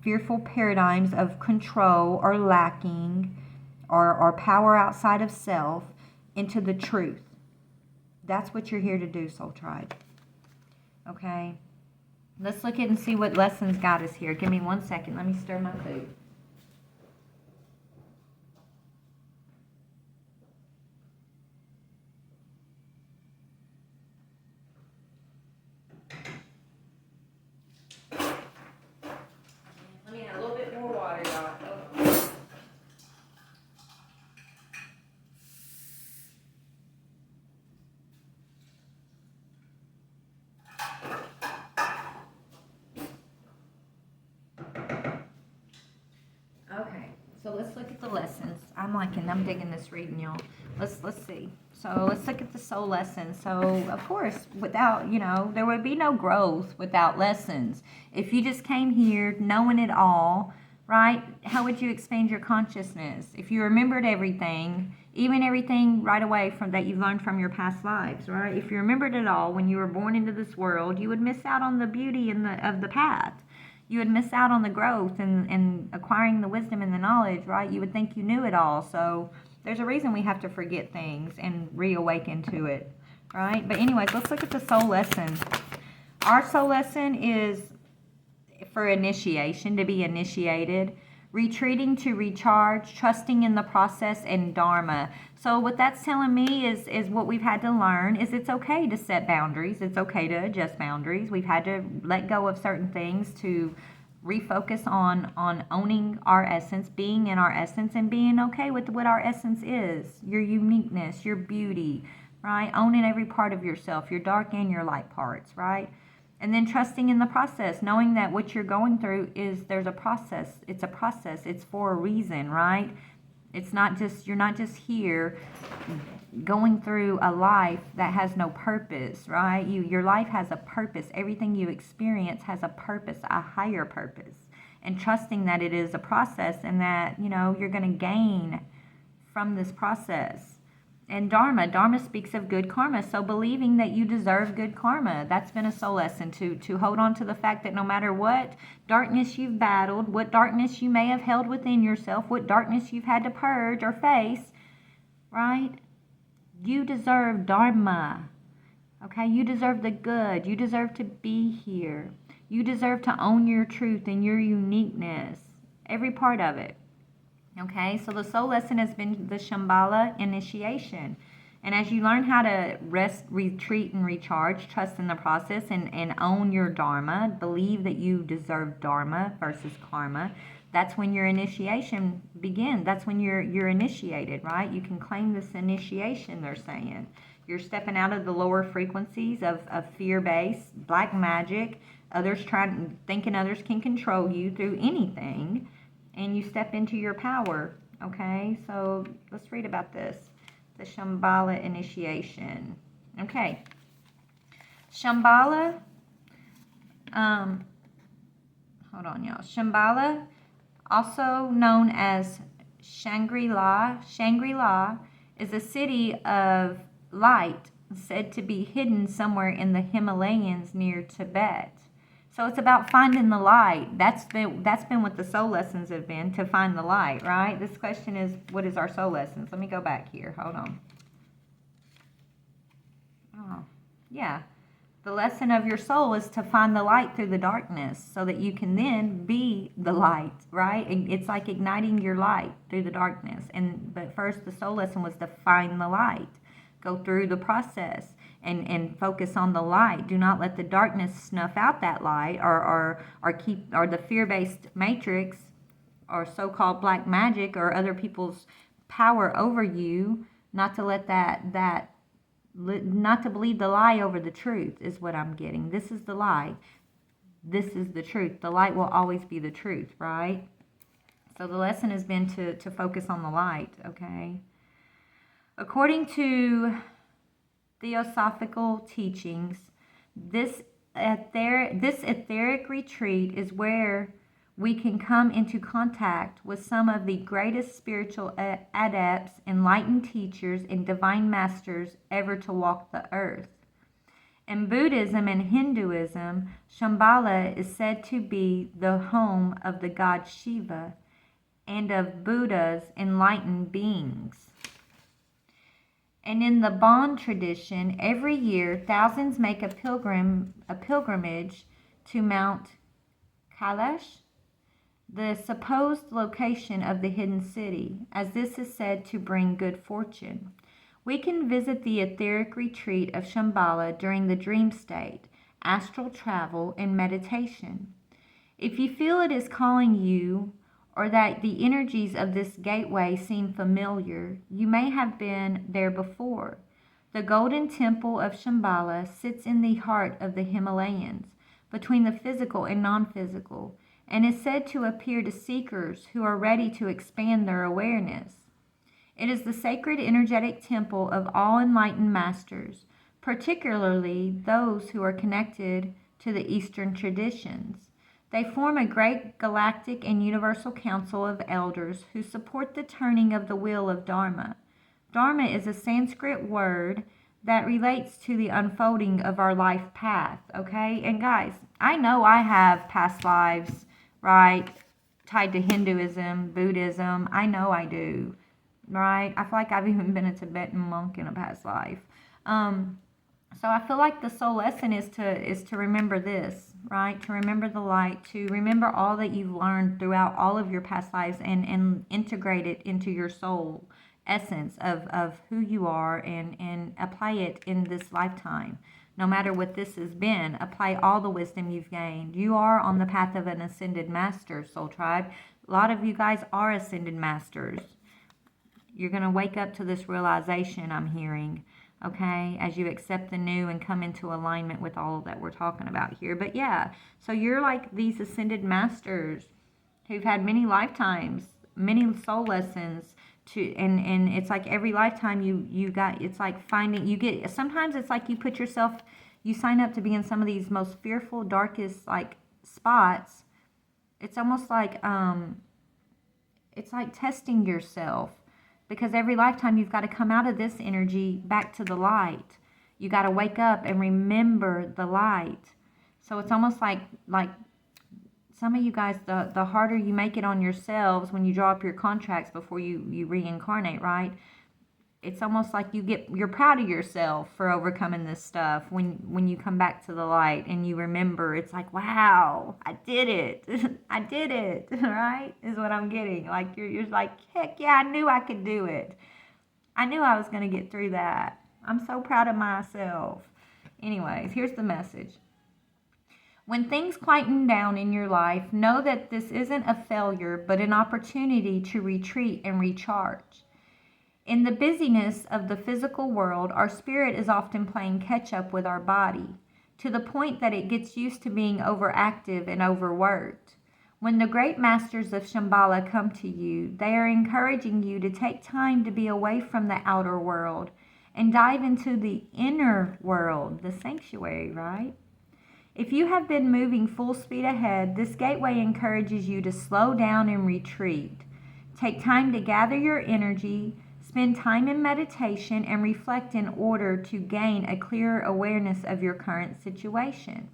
of control or lacking or power outside of self into the truth. That's what you're here to do, Soul Tribe. Okay? Let's look at and see what lessons got us here. Give me 1 second. Let me stir my food. Let me add a little bit more water, y'all. Okay, so let's look at the lessons. I'm digging this reading, y'all. Let's see. So let's look at the soul lessons. So of course, without, there would be no growth without lessons. If you just came here knowing it all, right? How would you expand your consciousness? If you remembered everything, even everything right away from that you've learned from your past lives, right? If you remembered it all when you were born into this world, you would miss out on the beauty of the path. You would miss out on the growth and acquiring the wisdom and the knowledge, right? You would think you knew it all. So there's a reason we have to forget things and reawaken to it, right? But anyways, let's look at the soul lesson. Our soul lesson is for initiation, to be initiated, retreating to recharge, trusting in the process, and Dharma. So what that's telling me is what we've had to learn is it's okay to set boundaries. It's okay to adjust boundaries. We've had to let go of certain things to refocus on owning our essence, being in our essence, and being okay with what our essence is, your uniqueness, your beauty, right? Owning every part of yourself, your dark and your light parts, right? And then trusting in the process, knowing that what you're going through there's a process. It's a process. It's for a reason, right? It's not just, you're not just here going through a life that has no purpose, right? Your life has a purpose. Everything you experience has a purpose, a higher purpose. And trusting that it is a process and that, you're going to gain from this process. And Dharma speaks of good karma. So believing that you deserve good karma, that's been a soul lesson to hold on to the fact that no matter what darkness you've battled, what darkness you may have held within yourself, what darkness you've had to purge or face, right? You deserve Dharma. Okay? You deserve the good. You deserve to be here. You deserve to own your truth and your uniqueness. Every part of it. Okay, so the soul lesson has been the Shambhala Initiation. And as you learn how to rest, retreat, and recharge, trust in the process, and own your Dharma, believe that you deserve Dharma versus karma, that's when your initiation begins. That's when you're initiated, right? You can claim this initiation, they're saying. You're stepping out of the lower frequencies of fear-based, black magic, thinking others can control you through anything. And you step into your power, okay? So let's read about this. The Shambhala Initiation. Okay. Shambhala hold on, y'all. Shambhala, also known as Shangri-La, is a city of light said to be hidden somewhere in the Himalayas near Tibet. So it's about finding the light. That's been what the soul lessons have been, to find the light, right? This question is, what is our soul lessons? Let me go back here. Hold on. Oh, yeah. The lesson of your soul is to find the light through the darkness so that you can then be the light, right? It's like igniting your light through the darkness. But first, the soul lesson was to find the light. Go through the process and focus on the light. Do not let the darkness snuff out that light, or the fear-based matrix, or so-called black magic, or other people's power over you. Not to let not to believe the lie over the truth is what I'm getting. This is the lie. This is the truth. The light will always be the truth, right? So the lesson has been to focus on the light, okay? According to Theosophical teachings, this etheric retreat is where we can come into contact with some of the greatest spiritual adepts, enlightened teachers, and divine masters ever to walk the earth. In Buddhism and Hinduism, Shambhala is said to be the home of the god Shiva and of Buddha's enlightened beings. And in the Bon tradition, every year thousands make a pilgrimage to Mount Kailash, the supposed location of the hidden city, as this is said to bring good fortune. We can visit the etheric retreat of Shambhala during the dream state, astral travel, and meditation. If you feel it is calling you, or that the energies of this gateway seem familiar, you may have been there before. The golden temple of Shambhala sits in the heart of the Himalayas, between the physical and non-physical, and is said to appear to seekers who are ready to expand their awareness. It is the sacred energetic temple of all enlightened masters, particularly those who are connected to the Eastern traditions. They form a great galactic and universal council of elders who support the turning of the wheel of Dharma. Dharma is a Sanskrit word that relates to the unfolding of our life path, okay? And guys, I know I have past lives, right, tied to Hinduism, Buddhism. I know I do, right? I feel like I've even been a Tibetan monk in a past life. So I feel like the soul lesson is to remember this, right? To remember the light, to remember all that you've learned throughout all of your past lives, and integrate it into your soul essence of who you are, and apply it in this lifetime. No matter what this has been, apply all the wisdom you've gained. You are on the path of an ascended master, soul tribe. A lot of you guys are ascended masters. You're going to wake up to this realization, I'm hearing, okay, as you accept the new and come into alignment with all that we're talking about here. But yeah, so you're like these ascended masters who've had many lifetimes, many soul lessons, and it's like every lifetime you got, it's like finding, you get, sometimes it's like you sign up to be in some of these most fearful, darkest like spots. It's almost like it's like testing yourself, because every lifetime you've got to come out of this energy back to the light. You got to wake up and remember the light. So it's almost like some of you guys, the harder you make it on yourselves when you draw up your contracts before you reincarnate, right? It's almost like you're proud of yourself for overcoming this stuff when you come back to the light and you remember. It's like, wow, I did it. I did it, right? Is what I'm getting. Like you're like, heck yeah, I knew I could do it. I knew I was going to get through that. I'm so proud of myself. Anyways, here's the message. When things quieten down in your life, know that this isn't a failure, but an opportunity to retreat and recharge. In the busyness of the physical world, our spirit is often playing catch-up with our body, to the point that it gets used to being overactive and overworked. When the great masters of Shambhala come to you, they are encouraging you to take time to be away from the outer world and dive into the inner world, the sanctuary, right? If you have been moving full speed ahead, this gateway encourages you to slow down and retreat. Take time to gather your energy, spend time in meditation, and reflect in order to gain a clearer awareness of your current situation.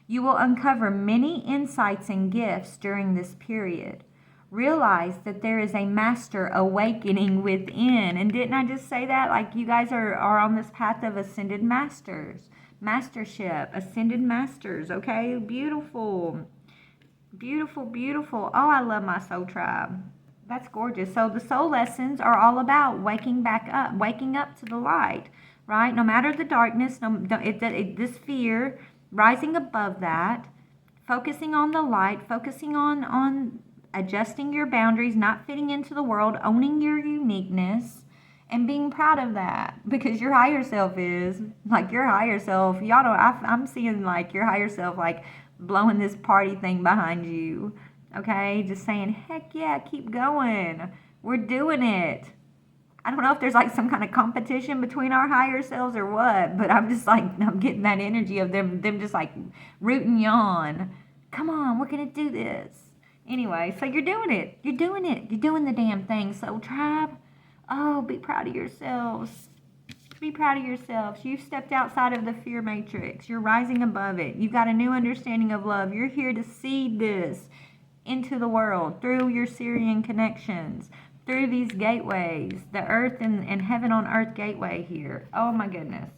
You will uncover many insights and gifts during this period. Realize that there is a master awakening within. And didn't I just say that? Like, you guys are on this path of ascended masters. Mastership, ascended masters, okay? Beautiful. Beautiful, beautiful. Oh, I love my soul tribe. That's gorgeous. So the soul lessons are all about waking back up, waking up to the light, right? No matter the darkness, this fear, rising above that, focusing on the light, focusing on adjusting your boundaries, not fitting into the world, owning your uniqueness, and being proud of that, because your higher self is, like, your higher self, y'all don't, I'm seeing, like, your higher self, like, blowing this party thing behind you, okay, just saying, heck yeah, keep going, we're doing it. I don't know if there's, like, some kind of competition between our higher selves or what, but I'm just, like, I'm getting that energy of them just, like, rooting you on. Come on, we're gonna do this. Anyway, so you're doing it. You're doing it. You're doing the damn thing. So, tribe, oh, be proud of yourselves. Be proud of yourselves. You've stepped outside of the fear matrix. You're rising above it. You've got a new understanding of love. You're here to seed this into the world through your Sirian connections, through these gateways, the earth and heaven on earth gateway here. Oh, my goodness.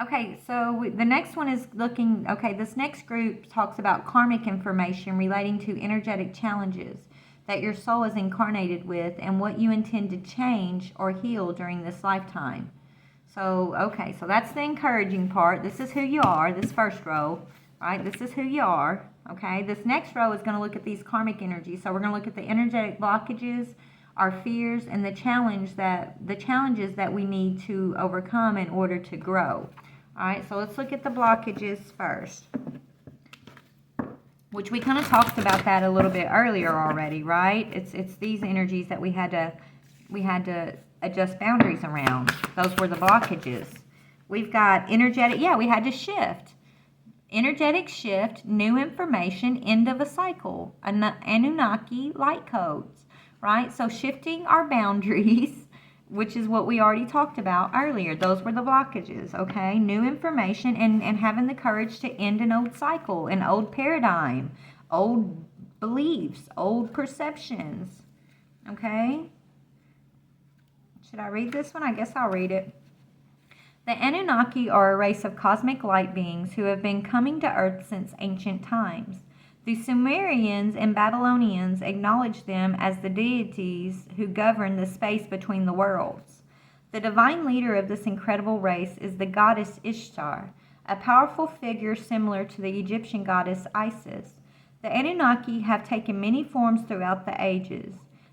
Okay, so the next one is looking, okay, this next group talks about karmic information relating to energetic challenges that your soul is incarnated with and what you intend to change or heal during this lifetime. So, okay, so that's the encouraging part. This is who you are, this first row, right? This is who you are, okay? This next row is going to look at these karmic energies. So we're going to look at the energetic blockages, our fears, and the challenges that we need to overcome in order to grow. All right, so let's look at the blockages first, which we kind of talked about that a little bit earlier already, right? It's these energies that we had to adjust boundaries around. Those were the blockages. We've got energetic, yeah, we had to shift. Energetic shift, new information, end of a cycle, Anunnaki light codes, right? So shifting our boundaries, which is what we already talked about earlier. Those were the blockages, okay? New information and having the courage to end an old cycle, an old paradigm, old beliefs, old perceptions, okay? Should I read this one? I guess I'll read it. The Anunnaki are a race of cosmic light beings who have been coming to Earth since ancient times. The Sumerians and Babylonians acknowledged them as the deities who govern the space between the worlds. The divine leader of this incredible race is the goddess Ishtar, a powerful figure similar to the Egyptian goddess Isis. The Anunnaki have taken many forms throughout the ages.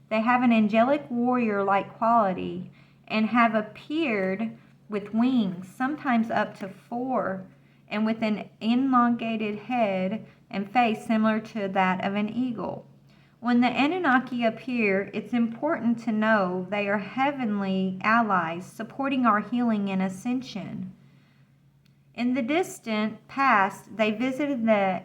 They have an angelic warrior-like quality and have appeared with wings, sometimes up to 4, and with an elongated head and face similar to that of an eagle. When the Anunnaki appear, it's important to know they are heavenly allies supporting our healing and ascension. In the distant past, they visited the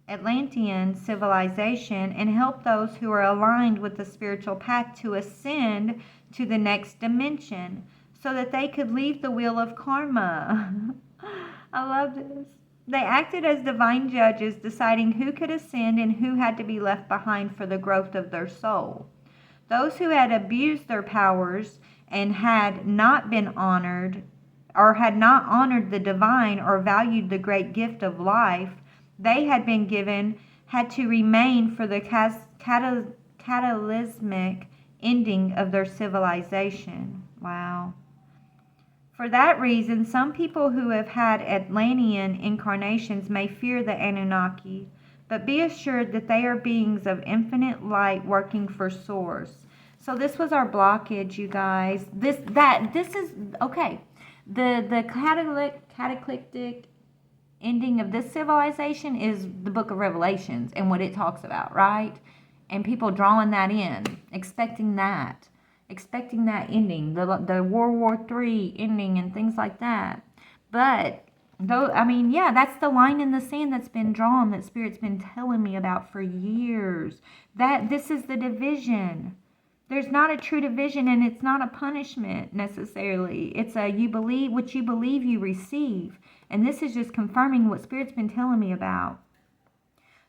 Atlantean civilization and helped those who are aligned with the spiritual path to ascend to the next dimension so that they could leave the wheel of karma. I love this. They acted as divine judges, deciding who could ascend and who had to be left behind for the growth of their soul. Those who had abused their powers and had not been honored, or had not honored the divine or valued the great gift of life they had been given, had to remain for the cataclysmic ending of their civilization. Wow. For that reason, some people who have had Atlantean incarnations may fear the Anunnaki, but be assured that they are beings of infinite light working for Source. So this was our blockage, you guys. This is okay. The cataclysmic ending of this civilization is the book of Revelations and what it talks about, right? And people drawing that in, expecting that ending, the World War III ending and things like that. But Though, I mean, yeah, that's the line in the sand that's been drawn that Spirit's been telling me about for years. That this is the division. There's not a true division, and it's not a punishment necessarily. It's a you believe what you believe you receive. And this is just confirming what Spirit's been telling me about.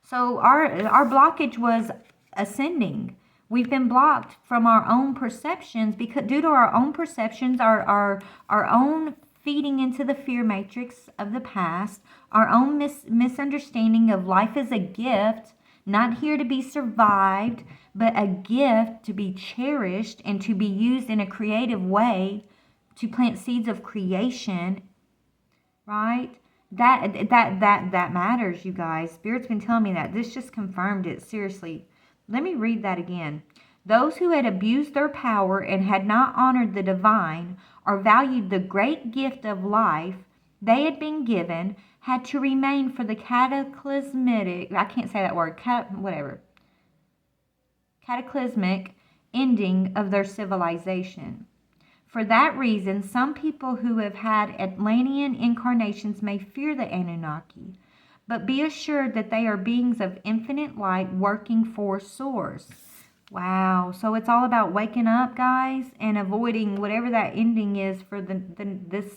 So our blockage was ascending. We've been blocked from our own perceptions because due to our own perceptions, our own feeding into the fear matrix of the past, our own misunderstanding of life as a gift, not here to be survived, but a gift to be cherished and to be used in a creative way to plant seeds of creation, right? That matters, you guys. Spirit's been telling me that. This just confirmed it. Seriously. Let me read that again. Those who had abused their power and had not honored the divine or valued the great gift of life they had been given had to remain for the cataclysmic, I can't say that word, cataclysmic ending of their civilization. For that reason, some people who have had Atlantean incarnations may fear the Anunnaki, but be assured that they are beings of infinite light working for Source. Wow. So it's all about waking up, guys, and avoiding whatever that ending is for this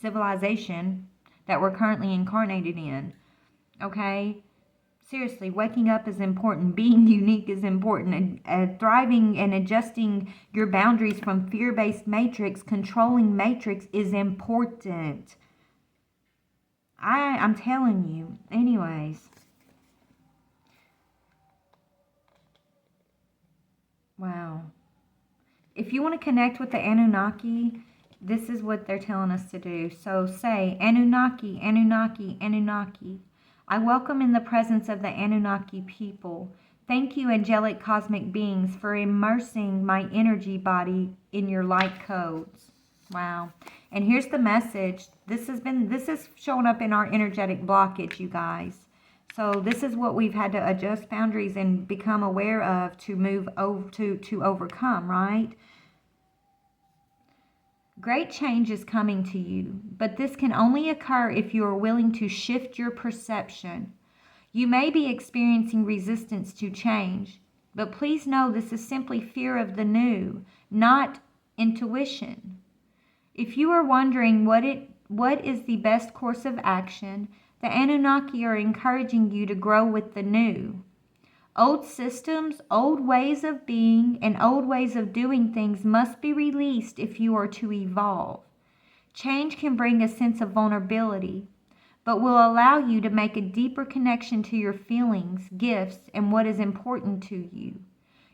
civilization that we're currently incarnated in. Okay? Seriously, waking up is important. Being unique is important. And thriving and adjusting your boundaries from fear-based matrix, controlling matrix is important. I'm telling you. Anyways. Wow. If you want to connect with the Anunnaki, this is what they're telling us to do. So say, Anunnaki, Anunnaki, Anunnaki. I welcome in the presence of the Anunnaki people. Thank you, angelic cosmic beings, for immersing my energy body in your light codes. Wow. And here's the message. This is showing up in our energetic blockage, you guys. So this is what we've had to adjust boundaries and become aware of to move over to overcome, right? Great change is coming to you, but this can only occur if you are willing to shift your perception. You may be experiencing resistance to change, but please know this is simply fear of the new, not intuition. If you are wondering what is the best course of action, the Anunnaki are encouraging you to grow with the new. Old systems, old ways of being, and old ways of doing things must be released if you are to evolve. Change can bring a sense of vulnerability, but will allow you to make a deeper connection to your feelings, gifts, and what is important to you.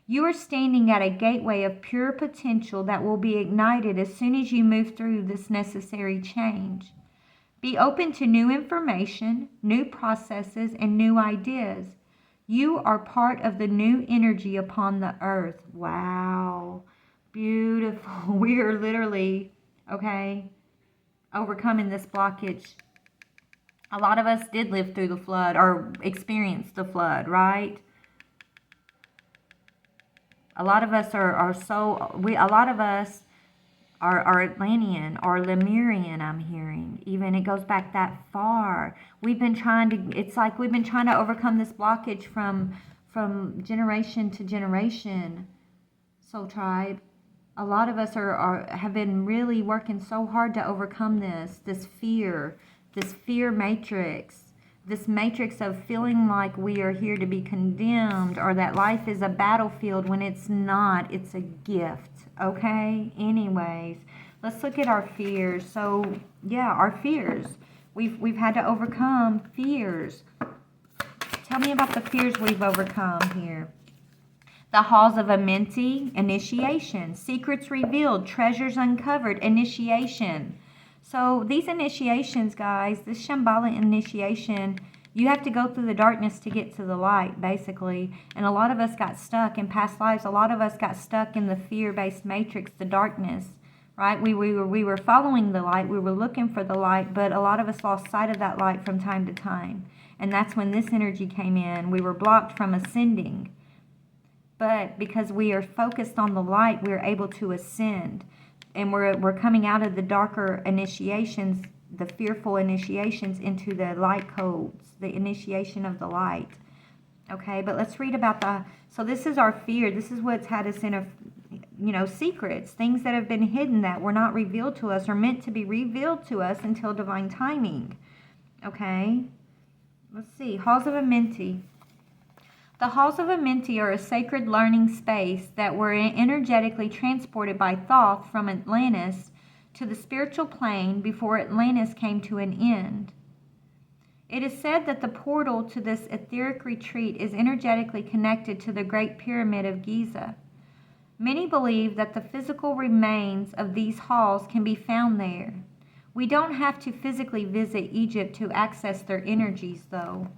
You are standing at a gateway of pure potential that will be ignited as soon as you move through this necessary change. Be open to new information, new processes, and new ideas. You are part of the new energy upon the earth. Wow. Beautiful. We are literally, overcoming this blockage. A lot of us did live through the flood or experience the flood, right? A lot of us are Atlantean or Lemurian, I'm hearing. Even it goes back that far. We've been trying to overcome this blockage from generation to generation. Soul Tribe. A lot of us have been really working so hard to overcome this fear matrix. This matrix of feeling like we are here to be condemned or that life is a battlefield when it's not. It's a gift. Okay? Anyways, let's look at our fears. So, yeah, our fears. We've had to overcome fears. Tell me about the fears we've overcome here. The halls of Amenti, initiation. Secrets revealed, treasures uncovered, initiation. So these initiations, guys, this Shambhala initiation, you have to go through the darkness to get to the light, basically. And a lot of us got stuck in past lives. A lot of us got stuck in the fear-based matrix, the darkness, right? We were following the light. We were looking for the light, but a lot of us lost sight of that light from time to time. And that's when this energy came in. We were blocked from ascending. But because we are focused on the light, we're able to ascend. And we're coming out of the darker initiations the fearful initiations into the light codes, the initiation of the light. Okay, but let's read about so this is our fear. This is what's had us in secrets, things that have been hidden that were not revealed to us or meant to be revealed to us until divine timing. Okay, let's see. Halls of Amenti. The halls of Amenti are a sacred learning space that were energetically transported by Thoth from Atlantis to the spiritual plane before Atlantis came to an end. It is said that the portal to this etheric retreat is energetically connected to the Great Pyramid of Giza. Many believe that the physical remains of these halls can be found there. We don't have to physically visit Egypt to access their energies, though.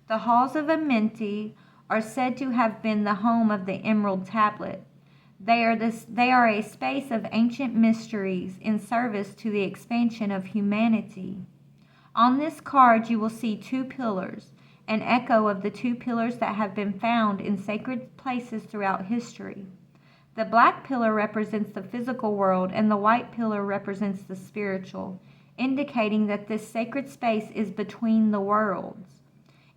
The halls of Amenti are said to have been the home of the Emerald Tablet. They are a space of ancient mysteries in service to the expansion of humanity. On this card you will see two pillars, an echo of the two pillars that have been found in sacred places throughout history. The black pillar represents the physical world and the white pillar represents the spiritual, indicating that this sacred space is between the worlds.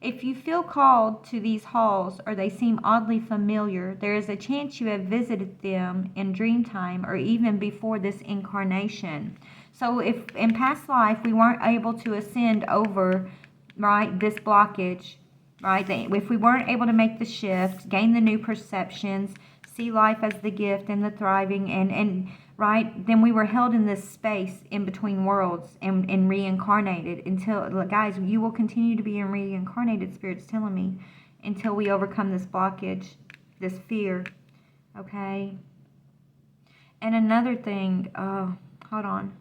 If you feel called to these halls or they seem oddly familiar, there is a chance you have visited them in dream time or even before this incarnation. So if in past life we weren't able to ascend over, right, this blockage, right, if we weren't able to make the shift, gain the new perceptions, see life as the gift and the thriving, and right, then we were held in this space in between worlds and reincarnated until, guys, you will continue to be in reincarnated, Spirit's telling me, until we overcome this blockage, this fear, okay? And another thing, hold on.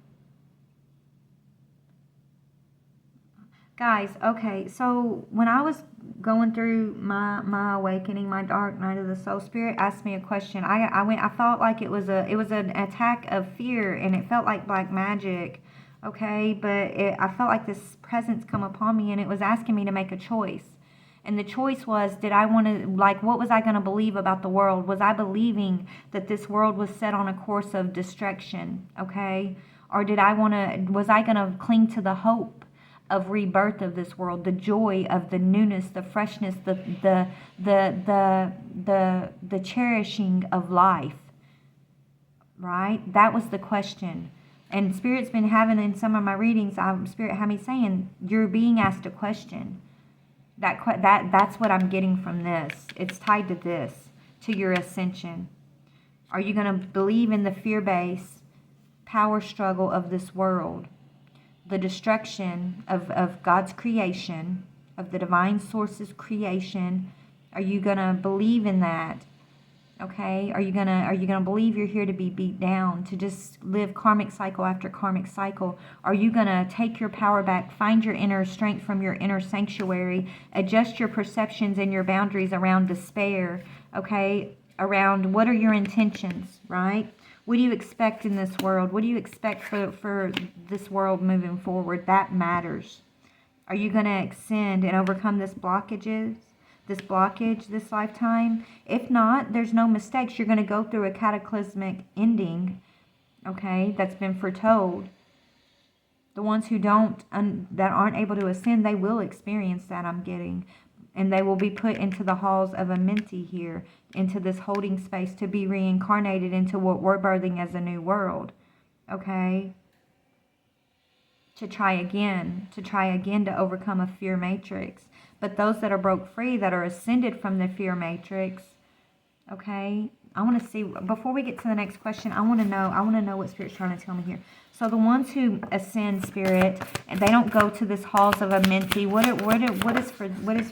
Guys, okay, so when I was going through my awakening, my dark night of the soul, Spirit asked me a question. I felt like it was an attack of fear, and it felt like black magic, okay? But I felt like this presence come upon me, and it was asking me to make a choice. And the choice was, did I want to, what was I going to believe about the world? Was I believing that this world was set on a course of destruction, okay? Or was I going to cling to the hope of rebirth of this world, the joy of the newness, the freshness, the cherishing of life, right? That was the question. And Spirit's been having in some of my readings, Spirit had me saying, you're being asked a question. That's what I'm getting from this. It's tied to this, to your ascension. Are you going to believe in the fear-based power struggle of this world? The destruction of God's creation, of the divine source's creation. Are you gonna believe in that? Okay? Are you gonna believe you're here to be beat down, to just live karmic cycle after karmic cycle? Are you gonna take your power back, find your inner strength from your inner sanctuary, adjust your perceptions and your boundaries around despair? Okay? Around what are your intentions, right? What do you expect in this world? What do you expect for this world moving forward? That matters. Are you going to ascend and overcome this blockage this lifetime? If not, there's no mistakes. You're going to go through a cataclysmic ending, okay, that's been foretold. The ones who that aren't able to ascend, they will experience that, I'm getting. And they will be put into the halls of Amenti here, into this holding space to be reincarnated into what we're birthing as a new world. Okay? To try again to overcome a fear matrix. But those that are broke free, that are ascended from the fear matrix, okay? I want to see, before we get to the next question, I want to know what Spirit's trying to tell me here. So the ones who ascend, Spirit, and they don't go to this halls of Amenti, what is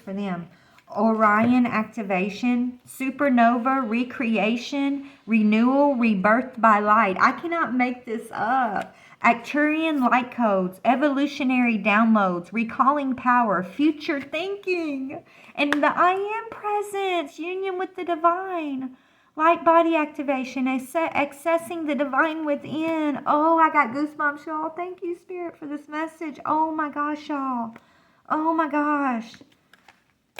for them? Orion activation, supernova, recreation, renewal, rebirth by light. I cannot make this up. Arcturian light codes, evolutionary downloads, recalling power, future thinking, and the I Am presence, union with the divine. Light body activation, accessing the divine within. Oh, I got goosebumps, y'all. Thank you, Spirit, for this message. Oh, my gosh, y'all. Oh, my gosh.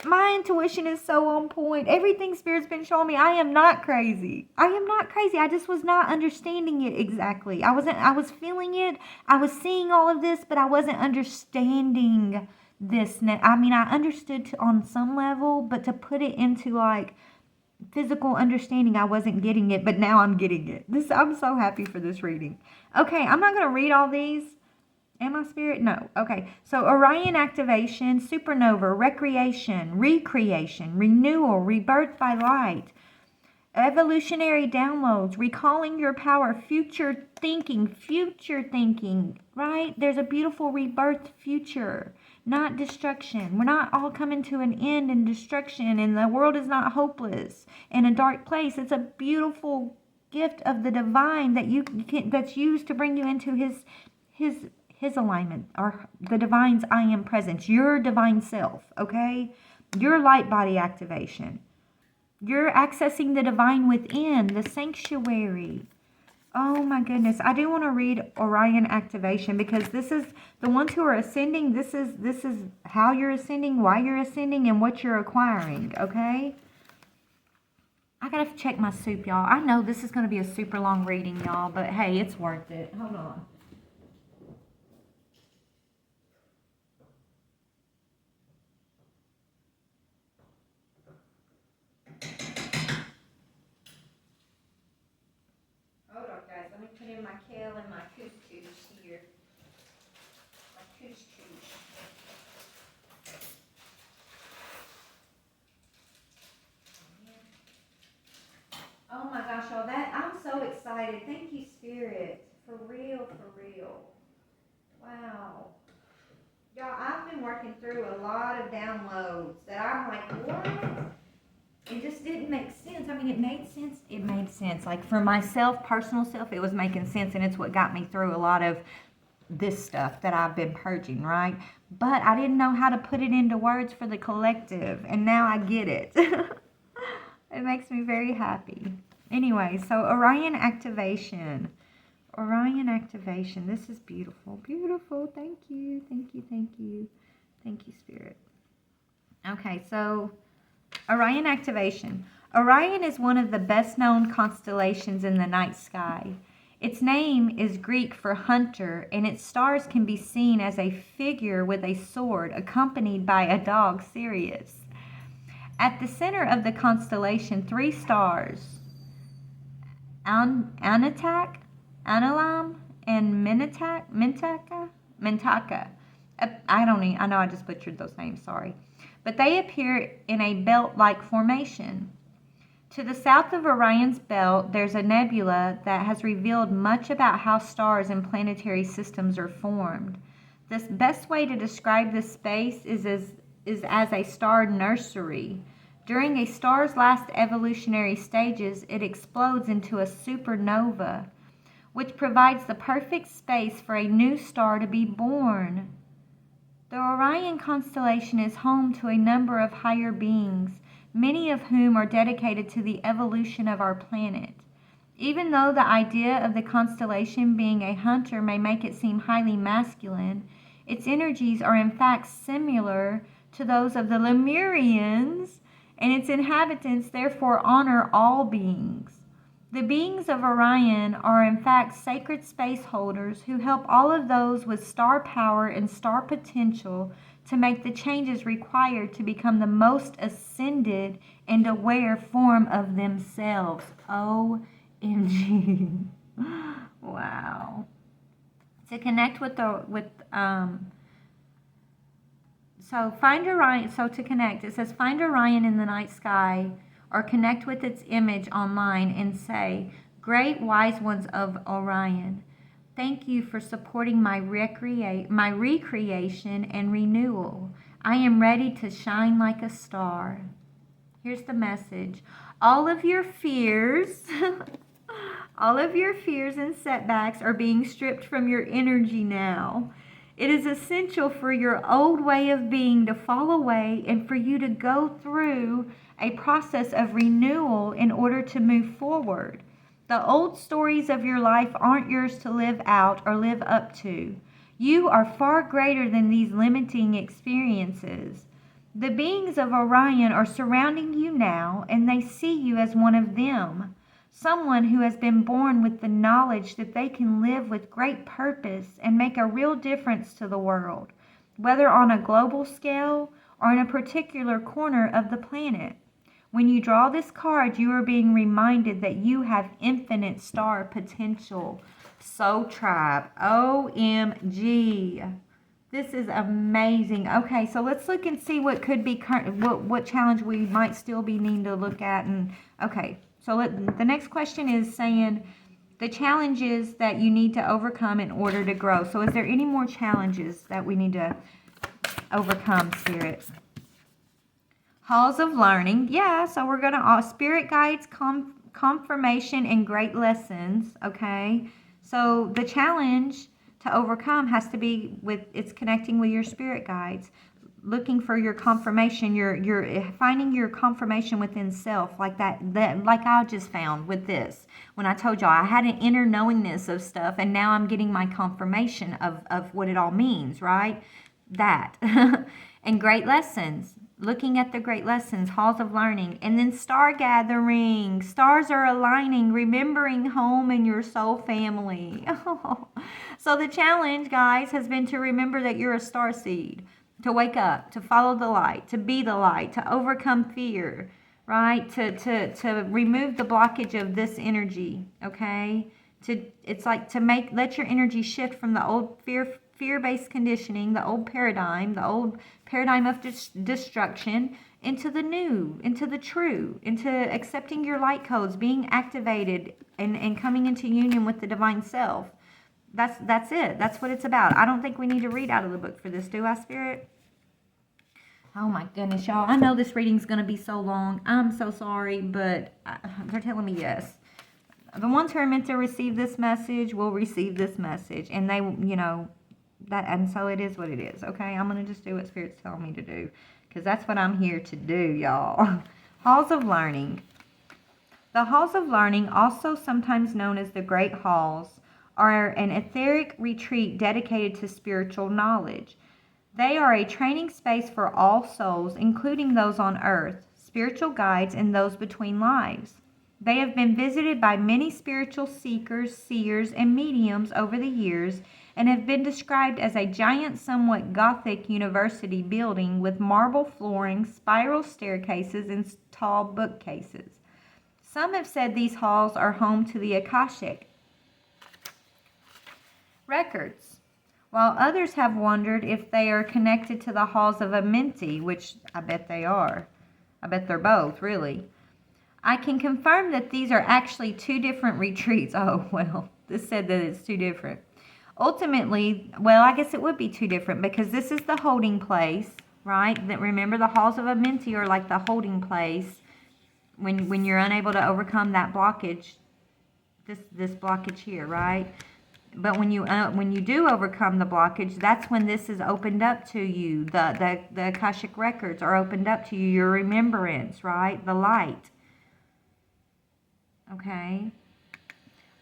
My intuition is so on point. Everything Spirit's been showing me, I am not crazy. I am not crazy. I just was not understanding it exactly. I was feeling it. I was seeing all of this, but I wasn't understanding this. I mean, I understood on some level, but to put it into like physical understanding, I wasn't getting it, but now I'm getting it. I'm so happy for this reading. Okay, I'm not going to read all these. Am I Spirit? No. Okay. So Orion activation, supernova, recreation, recreation, renewal, rebirth by light, evolutionary downloads, recalling your power, future thinking, right? There's a beautiful rebirth future, not destruction. We're not all coming to an end in destruction, and the world is not hopeless in a dark place. It's a beautiful gift of the divine that's used to bring you into his alignment, or the divine's I am presence, your divine self, okay? Your light body activation. You're accessing the divine within, the sanctuary. Oh my goodness. I do want to read Orion activation, because this is the ones who are ascending. This is how you're ascending, why you're ascending, and what you're acquiring, okay? I gotta check my soup, y'all. I know this is going to be a super long reading, y'all, but hey, it's worth it. Hold on. Hold on, guys. Let me put in my kale and my couscous here. My couscous. Oh my gosh, y'all, I'm so excited. Thank you, Spirit. For real, for real. Wow. Y'all, I've been working through a lot of downloads that I'm like, what? It just didn't make sense. I mean, it made sense. It made sense. Like for myself, personal self, it was making sense, and it's what got me through a lot of this stuff that I've been purging, right? But I didn't know how to put it into words for the collective, and now I get it. It makes me very happy. Anyway, so Orion activation. Orion activation. This is beautiful. Beautiful. Thank you. Thank you. Thank you. Thank you, Spirit. Okay, so Orion activation. Orion is one of the best known constellations in the night sky. Its name is Greek for hunter, and its stars can be seen as a figure with a sword accompanied by a dog, Sirius. At the center of the constellation, 3 stars, Anunnaki, Anulam, and Mentaka. I know I just butchered those names, sorry. But they appear in a belt-like formation. To the south of Orion's belt, there's a nebula that has revealed much about how stars and planetary systems are formed. The best way to describe this space is as a star nursery. During a star's last evolutionary stages, it explodes into a supernova, which provides the perfect space for a new star to be born. The Orion constellation is home to a number of higher beings, many of whom are dedicated to the evolution of our planet. Even though the idea of the constellation being a hunter may make it seem highly masculine, its energies are in fact similar to those of the Lemurians, and its inhabitants therefore honor all beings. The beings of Orion are in fact sacred space holders who help all of those with star power and star potential to make the changes required to become the most ascended and aware form of themselves. OMG. Wow. To connect find Orion. So to connect, it says find Orion in the night sky, or connect with its image online and say, "Great wise ones of Orion, thank you for supporting my recreation and renewal. I am ready to shine like a star." Here's the message. All of your fears, all of your fears and setbacks are being stripped from your energy now. It is essential for your old way of being to fall away and for you to go through a process of renewal in order to move forward. The old stories of your life aren't yours to live out or live up to. You are far greater than these limiting experiences. The beings of Orion are surrounding you now, and they see you as one of them, someone who has been born with the knowledge that they can live with great purpose and make a real difference to the world, whether on a global scale or in a particular corner of the planet. When you draw this card, you are being reminded that you have infinite star potential. Soul Tribe, OMG. This is amazing. Okay, so let's look and see what could be what challenge we might still be needing to look at. And okay, so the next question is saying the challenges that you need to overcome in order to grow. So is there any more challenges that we need to overcome, Spirit? Halls of learning. Yeah, so we're going to spirit guides, confirmation, and great lessons. Okay, so the challenge to overcome has to be it's connecting with your spirit guides, looking for your confirmation, you're finding your confirmation within self, like that like I just found with this. When I told y'all I had an inner knowingness of stuff, and now I'm getting my confirmation of what it all means, right? That. And great lessons. Looking at the great lessons, halls of learning, and then star gathering. Stars are aligning, remembering home and your soul family. So the challenge, guys, has been to remember that you're a star seed, to wake up, to follow the light, to be the light, to overcome fear, right? To remove the blockage of this energy, okay? It's like to let your energy shift from the old fear-based conditioning, the old paradigm of destruction, into the new, into the true, into accepting your light codes, being activated, and coming into union with the divine self. That's it. That's what it's about. I don't think we need to read out of the book for this, do I, Spirit? Oh my goodness, y'all. I know this reading's going to be so long. I'm so sorry, but they're telling me yes. The ones who are meant to receive this message will receive this message. And they, and so it is what it is, okay? I'm going to just do what Spirit's telling me to do, because that's what I'm here to do, y'all. Halls of learning. The halls of learning, also sometimes known as the Great Halls, are an etheric retreat dedicated to spiritual knowledge. They are a training space for all souls, including those on earth, spiritual guides, and those between lives. They have been visited by many spiritual seekers, seers, and mediums over the years, and have been described as a giant, somewhat Gothic university building with marble flooring, spiral staircases, and tall bookcases. Some have said these halls are home to the Akashic records, while others have wondered if they are connected to the halls of Amenti, which I bet they are. I bet they're both, really. I can confirm that these are actually two different retreats. Oh, well, this said that it's two different. Ultimately, well, I guess it would be two different, because this is the holding place, right? That, remember, the halls of Amenti are like the holding place when you're unable to overcome that blockage, this blockage here, right? But when you do overcome the blockage, that's when this is opened up to you. The Akashic records are opened up to you. Your remembrance, right? The light. Okay.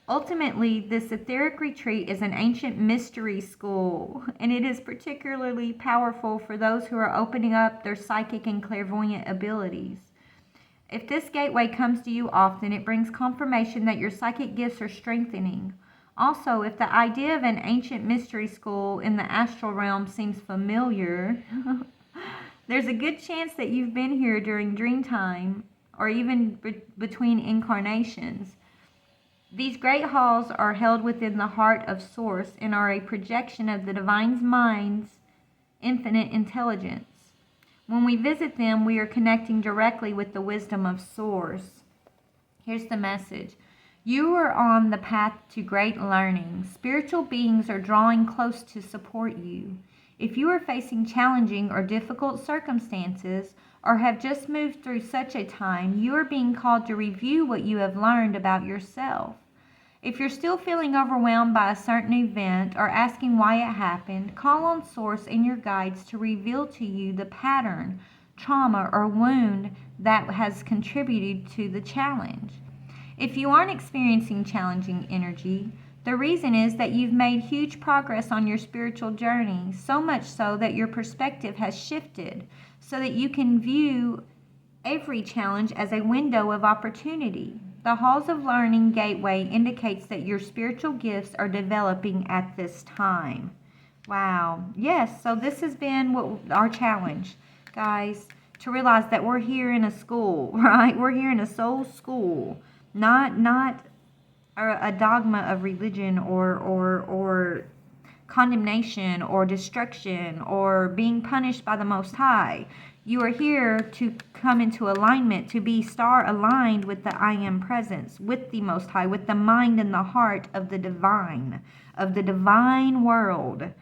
Ultimately, this etheric retreat is an ancient mystery school, and it is particularly powerful for those who are opening up their psychic and clairvoyant abilities. If this gateway comes to you often, it brings confirmation that your psychic gifts are strengthening. Also, if the idea of an ancient mystery school in the astral realm seems familiar, there's a good chance that you've been here during dream time or even between incarnations. These great halls are held within the heart of Source and are a projection of the Divine's mind's infinite intelligence. When we visit them, we are connecting directly with the wisdom of Source. Here's the message. You are on the path to great learning. Spiritual beings are drawing close to support you. If you are facing challenging or difficult circumstances, or have just moved through such a time, you are being called to review what you have learned about yourself. If you're still feeling overwhelmed by a certain event or asking why it happened, call on Source and your guides to reveal to you the pattern, trauma, or wound that has contributed to the challenge. If you aren't experiencing challenging energy, The reason is that you've made huge progress on your spiritual journey, so much so that your perspective has shifted so that you can view every challenge as a window of opportunity. The Halls of Learning Gateway indicates that your spiritual gifts are developing at this time. Wow. Yes, so this has been our challenge, guys, to realize that we're here in a school, right? We're here in a soul school, not a dogma of religion or condemnation or destruction or being punished by the Most High. You are here to come into alignment, to be star aligned with the I Am presence, with the Most High, with the mind and the heart of the divine world.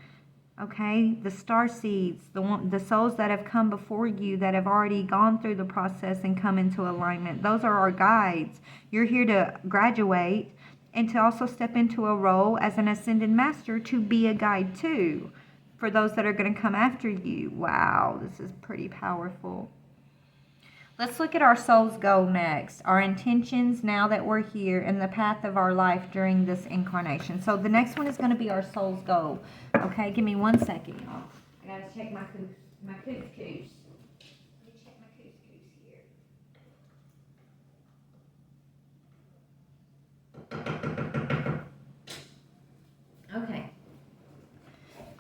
Okay, the star seeds, the souls that have come before you, that have already gone through the process and come into alignment. Those are our guides. You're here to graduate and to also step into a role as an ascended master to be a guide too for those that are going to come after you. Wow, this is pretty powerful. Let's look at our soul's goal next, our intentions now that we're here and the path of our life during this incarnation. So the next one is going to be our soul's goal. Okay, give me 1 second, y'all. I got to check my couscous. Let me check my couscous here. Okay.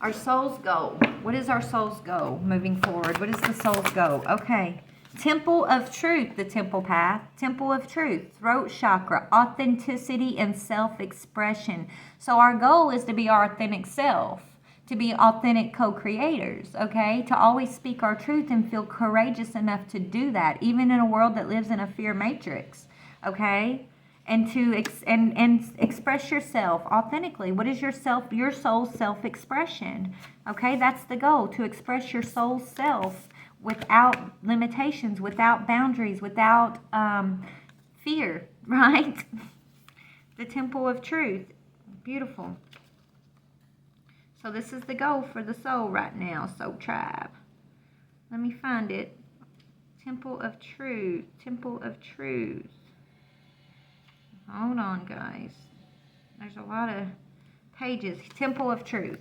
Our soul's goal. What is our soul's goal moving forward? What is the soul's goal? Okay. Temple of Truth, the temple path. Temple of Truth, throat chakra, authenticity and self-expression. So our goal is to be our authentic self, to be authentic co-creators, okay? To always speak our truth and feel courageous enough to do that, even in a world that lives in a fear matrix, okay? And to express yourself authentically. What is your soul's self-expression? Okay, that's the goal, to express your soul's self without limitations, without boundaries, without fear, right? The Temple of Truth. Beautiful. So this is the goal for the soul right now, Soul Tribe. Let me find it. Temple of Truth. Temple of Truth. Hold on, guys. There's a lot of pages. Temple of Truth.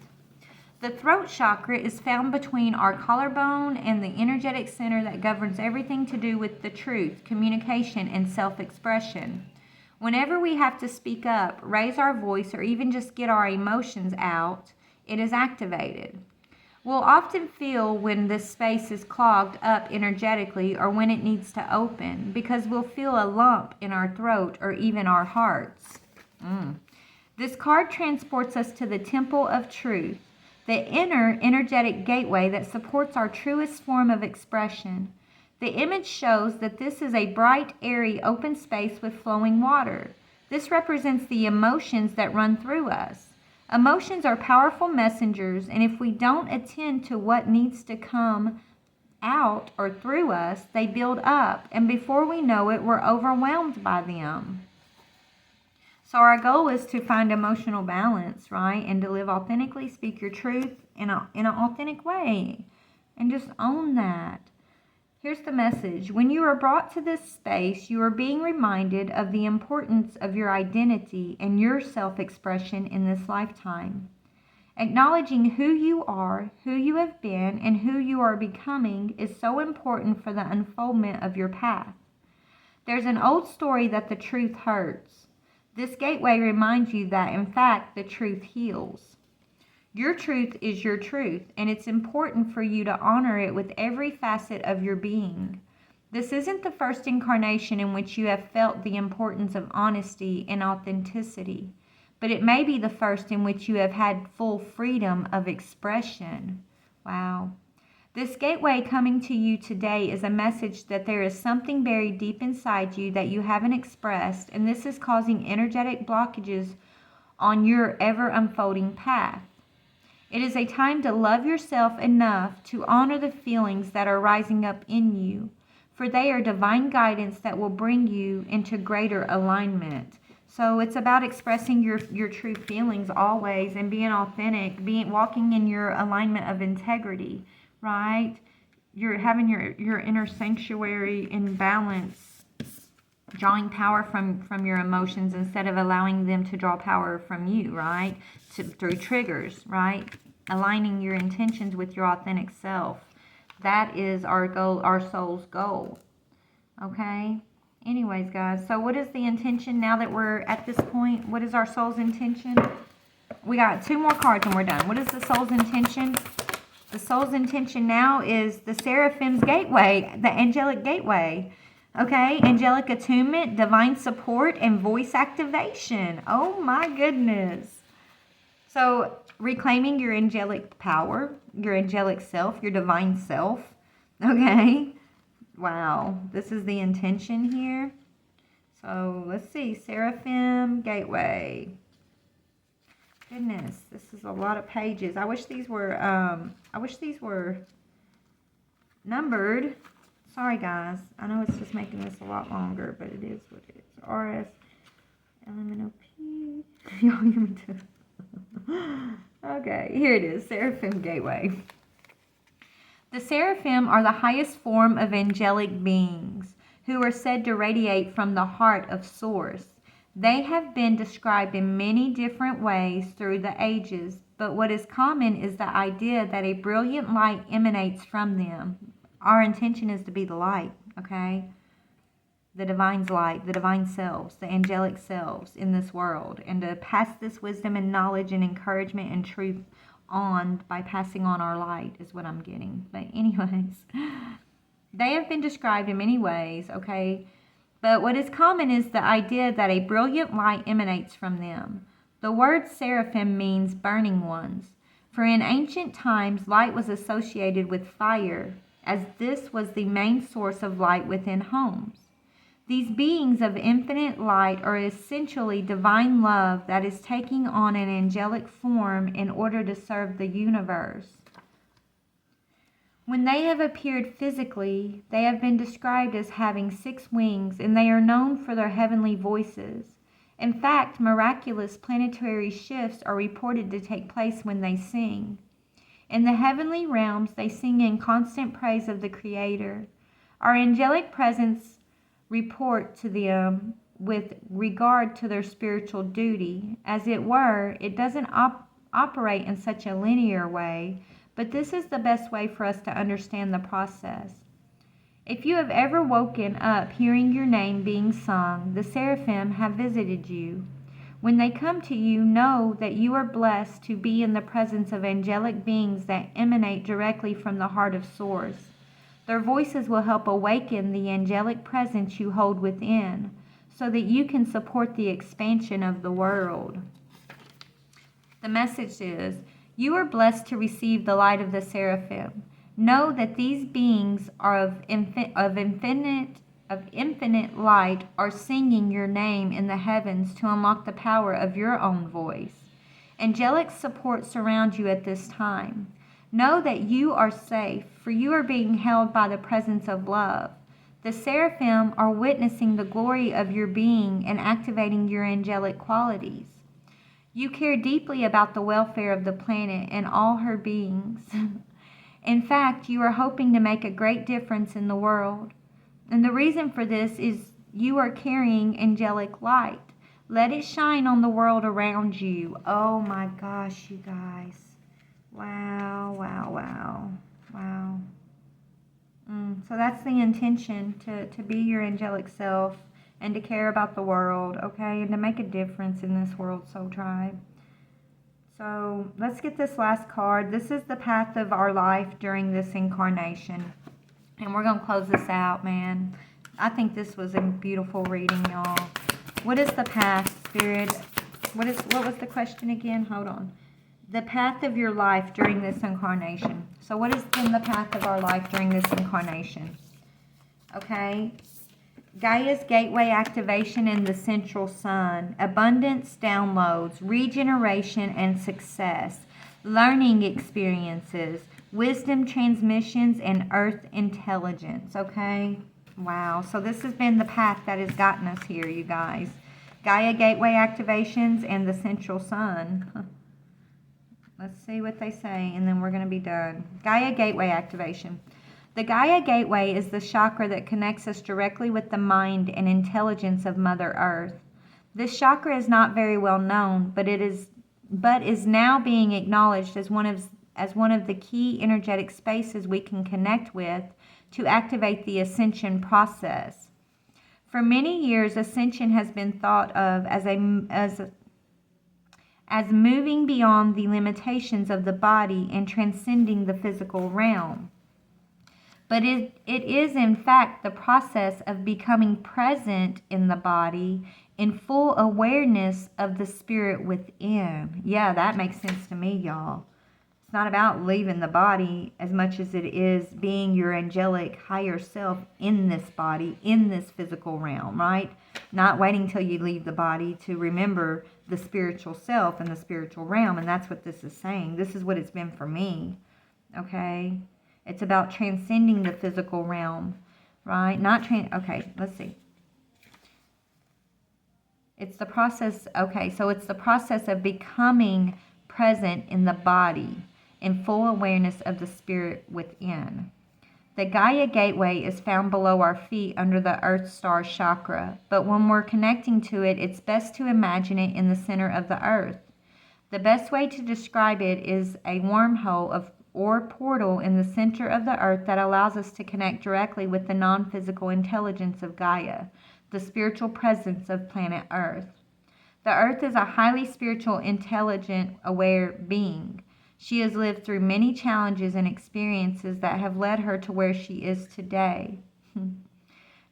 The throat chakra is found between our collarbone and the energetic center that governs everything to do with the truth, communication, and self-expression. Whenever we have to speak up, raise our voice, or even just get our emotions out, it is activated. We'll often feel when this space is clogged up energetically or when it needs to open, because we'll feel a lump in our throat or even our hearts. This card transports us to the Temple of Truth, the inner energetic gateway that supports our truest form of expression. The image shows that this is a bright, airy, open space with flowing water. This represents the emotions that run through us. Emotions are powerful messengers, and if we don't attend to what needs to come out or through us, they build up, and before we know it, we're overwhelmed by them. So our goal is to find emotional balance, right? And to live authentically, speak your truth in an authentic way, and just own that. Here's the message. When you are brought to this space, you are being reminded of the importance of your identity and your self-expression in this lifetime. Acknowledging who you are, who you have been, and who you are becoming is so important for the unfoldment of your path. There's an old story that the truth hurts. This gateway reminds you that, in fact, the truth heals. Your truth is your truth, and it's important for you to honor it with every facet of your being. This isn't the first incarnation in which you have felt the importance of honesty and authenticity, but it may be the first in which you have had full freedom of expression. Wow. This gateway coming to you today is a message that there is something buried deep inside you that you haven't expressed, and this is causing energetic blockages on your ever-unfolding path. It is a time to love yourself enough to honor the feelings that are rising up in you, for they are divine guidance that will bring you into greater alignment. So it's about expressing your true feelings always and being authentic, walking in your alignment of integrity, right? You're having your inner sanctuary in balance drawing power from your emotions instead of allowing them to draw power from you, right? Through triggers, right? Aligning your intentions with your authentic self. That is our goal, our soul's goal. Okay? Anyways, guys, so what is the intention now that we're at this point? What is our soul's intention? We got 2 more cards and we're done. What is the soul's intention? The soul's intention now is the Seraphim's Gateway, the angelic gateway. Okay, angelic attunement, divine support, and voice activation. Oh my goodness. So reclaiming your angelic power, your angelic self, your divine self. Okay. Wow. This is the intention here. So let's see. Seraphim Gateway. Goodness, this is a lot of pages. I wish these were numbered. Sorry, guys. I know it's just making this a lot longer, but it is what it is. RS, LMNOP. Y'all hear me too. Okay, here it is. Seraphim Gateway. The Seraphim are the highest form of angelic beings who are said to radiate from the heart of Source. They have been described in many different ways through the ages, but what is common is the idea that a brilliant light emanates from them. Our intention is to be the light, okay? The divine's light, the divine selves, the angelic selves in this world, and to pass this wisdom and knowledge and encouragement and truth on by passing on our light is what I'm getting. But anyways, they have been described in many ways, okay? But what is common is the idea that a brilliant light emanates from them. The word seraphim means burning ones, for in ancient times light was associated with fire, as this was the main source of light within homes. These beings of infinite light are essentially divine love that is taking on an angelic form in order to serve the universe. When they have appeared physically, they have been described as having 6 wings, and they are known for their heavenly voices. In fact, miraculous planetary shifts are reported to take place when they sing. In the heavenly realms, they sing in constant praise of the Creator. Our angelic presence report to them with regard to their spiritual duty. As it were, it doesn't operate in such a linear way, but this is the best way for us to understand the process. If you have ever woken up hearing your name being sung, the seraphim have visited you. When they come to you, know that you are blessed to be in the presence of angelic beings that emanate directly from the heart of Source. Their voices will help awaken the angelic presence you hold within, so that you can support the expansion of the world. The message is, you are blessed to receive the light of the seraphim. Know that these beings are of infinite light are singing your name in the heavens to unlock the power of your own voice. Angelic support surrounds you at this time. Know that you are safe, for you are being held by the presence of love. The seraphim are witnessing the glory of your being and activating your angelic qualities. You care deeply about the welfare of the planet and all her beings. In fact, you are hoping to make a great difference in the world. And the reason for this is you are carrying angelic light. Let it shine on the world around you. Oh my gosh, you guys. Wow, wow, wow, wow. So that's the intention, to be your angelic self and to care about the world, okay? And to make a difference in this world, Soul Tribe. So let's get this last card. This is the path of our life during this incarnation. And we're going to close this out, man. I think this was a beautiful reading, y'all. What is the path, Spirit? What was the question again? Hold on. The path of your life during this incarnation. So what has been the path of our life during this incarnation? Okay. Gaia's gateway activation in the central sun. Abundance downloads. Regeneration and success. Learning experiences. Wisdom transmissions and earth intelligence, okay? Wow, so this has been the path that has gotten us here, you guys. Gaia gateway activations and the central sun. Let's see what they say, and then we're going to be done. Gaia gateway activation. The Gaia Gateway is the chakra that connects us directly with the mind and intelligence of Mother Earth. This chakra is not very well known, but is now being acknowledged as one of the key energetic spaces we can connect with to activate the ascension process. For many years, ascension has been thought of as moving beyond the limitations of the body and transcending the physical realm. But it is in fact the process of becoming present in the body in full awareness of the spirit within. Yeah, that makes sense to me, y'all. It's not about leaving the body as much as it is being your angelic higher self in this body, in this physical realm, right? Not waiting till you leave the body to remember the spiritual self and the spiritual realm. And that's what this is saying. This is what it's been for me, okay? It's about transcending the physical realm, right? Okay, let's see. It's the process, okay, so it's the process of becoming present in the body, in full awareness of the spirit within. The Gaia Gateway is found below our feet under the Earth Star chakra, but when we're connecting to it, it's best to imagine it in the center of the Earth. The best way to describe it is a wormhole or portal in the center of the Earth that allows us to connect directly with the non-physical intelligence of Gaia, the spiritual presence of planet Earth. The Earth is a highly spiritual, intelligent, aware being. She has lived through many challenges and experiences that have led her to where she is today.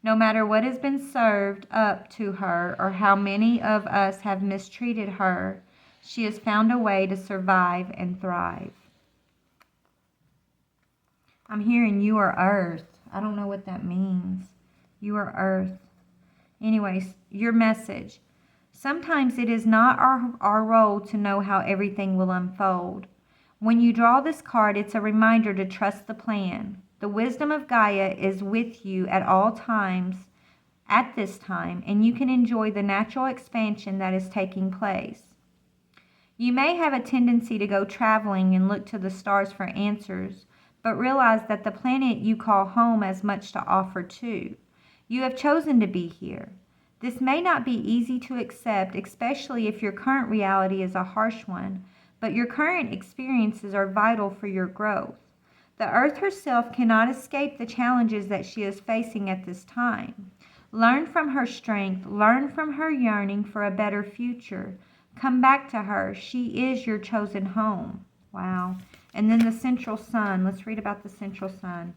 No matter what has been served up to her or how many of us have mistreated her, she has found a way to survive and thrive. I'm hearing you are Earth. I don't know what that means. You are Earth. Anyways, your message. Sometimes it is not our role to know how everything will unfold. When you draw this card, it's a reminder to trust the plan. The wisdom of Gaia is with you at all times at this time, and you can enjoy the natural expansion that is taking place. You may have a tendency to go traveling and look to the stars for answers, but realize that the planet you call home has much to offer too. You have chosen to be here. This may not be easy to accept, especially if your current reality is a harsh one, but your current experiences are vital for your growth. The Earth herself cannot escape the challenges that she is facing at this time. Learn from her strength, learn from her yearning for a better future. Come back to her. She is your chosen home. Wow. And then the central sun. Let's read about the central sun.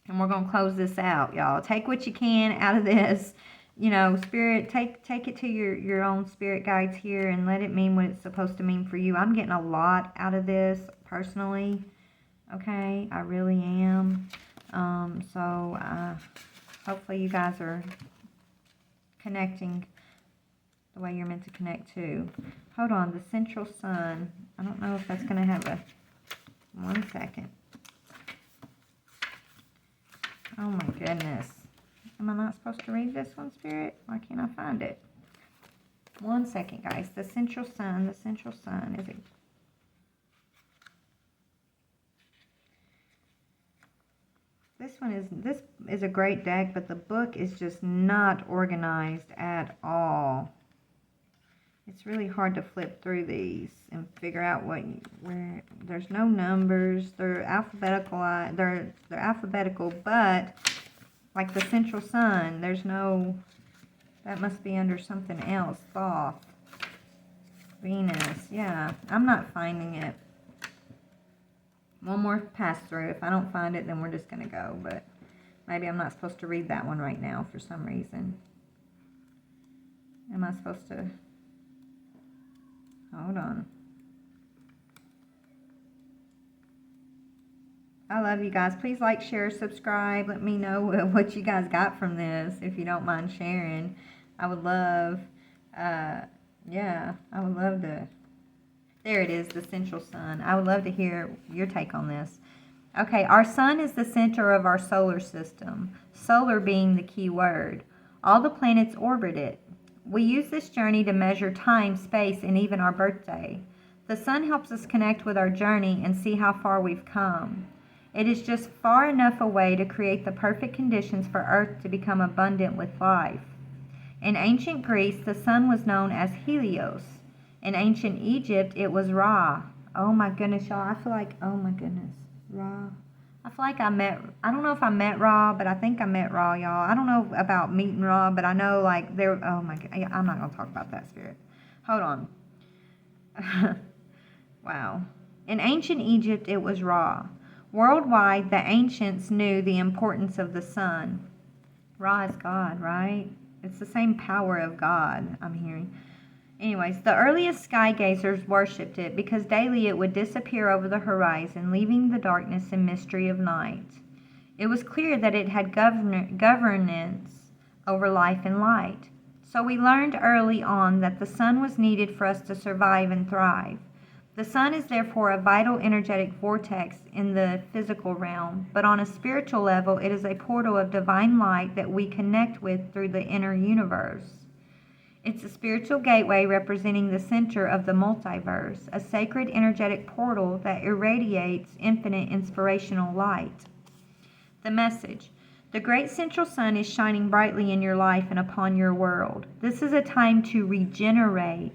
And we're going to close this out, y'all. Take what you can out of this. You know, spirit, take it to your own spirit guides here and let it mean what it's supposed to mean for you. I'm getting a lot out of this personally. Okay, I really am. So hopefully you guys are connecting the way you're meant to connect to. Hold on, the central sun. I don't know if that's going to have a... 1 second. Oh my goodness. Am I not supposed to read this one, Spirit? Why can't I find it? 1 second, guys. The central sun. The central sun. Is it? This is a great deck, but the book is just not organized at all. It's really hard to flip through these and figure out where there's no numbers. They're alphabetical. They're alphabetical, but like the central sun, there's no. That must be under something else. Thoth, Venus. Yeah, I'm not finding it. One more pass through. If I don't find it, then we're just gonna go. But maybe I'm not supposed to read that one right now for some reason. Am I supposed to? Hold on. I love you guys. Please like, share, subscribe. Let me know what you guys got from this, if you don't mind sharing. I would love, yeah, I would love to. There it is, the central sun. I would love to hear your take on this. Okay, our sun is the center of our solar system, solar being the key word. All the planets orbit it. We use this journey to measure time, space, and even our birthday. The sun helps us connect with our journey and see how far we've come. It is just far enough away to create the perfect conditions for Earth to become abundant with life. In ancient Greece, the sun was known as Helios. In ancient Egypt, it was Ra. Oh my goodness, y'all. I feel like, oh my goodness, Ra. I feel like I don't know if I met Ra, but I think I met Ra, y'all. I don't know about meeting Ra, but I know like oh my God. I'm not going to talk about that, Spirit. Hold on. Wow. In ancient Egypt, it was Ra. Worldwide, the ancients knew the importance of the sun. Ra is God, right? It's the same power of God, I'm hearing. Anyways, the earliest sky gazers worshipped it because daily it would disappear over the horizon, leaving the darkness and mystery of night. It was clear that it had governance over life and light. So we learned early on that the sun was needed for us to survive and thrive. The sun is therefore a vital energetic vortex in the physical realm, but on a spiritual level, it is a portal of divine light that we connect with through the inner universe. It's a spiritual gateway representing the center of the multiverse, a sacred energetic portal that irradiates infinite inspirational light. The message. The great central sun is shining brightly in your life and upon your world. This is a time to regenerate.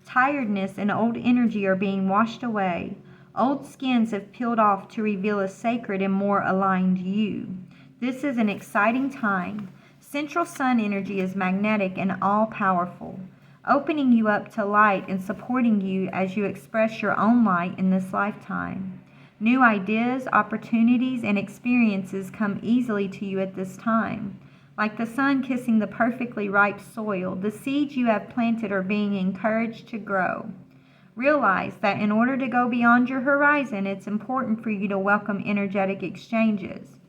Tiredness and old energy are being washed away. Old skins have peeled off to reveal a sacred and more aligned you. This is an exciting time. Central sun energy is magnetic and all-powerful, opening you up to light and supporting you as you express your own light in this lifetime. New ideas, opportunities, and experiences come easily to you at this time. Like the sun kissing the perfectly ripe soil, the seeds you have planted are being encouraged to grow. Realize that in order to go beyond your horizon, it's important for you to welcome energetic exchanges.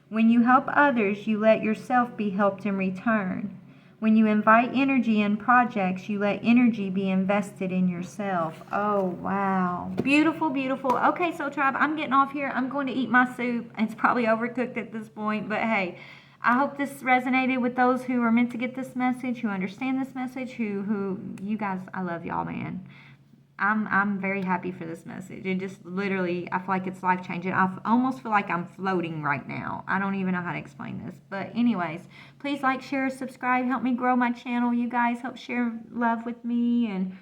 When you help others, you let yourself be helped in return. When you invite energy in projects, you let energy be invested in yourself. Oh, wow. Beautiful, beautiful. Okay, so tribe, I'm getting off here. I'm going to eat my soup. It's probably overcooked at this point, but hey, I hope this resonated with those who are meant to get this message, who understand this message, who you guys, I love y'all, man. I'm very happy for this message. It just literally, I feel like it's life-changing. I almost feel like I'm floating right now. I don't even know how to explain this. But anyways, please like, share, subscribe. Help me grow my channel. You guys help share love with me and,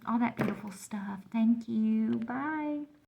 all that beautiful stuff. Thank you. Bye.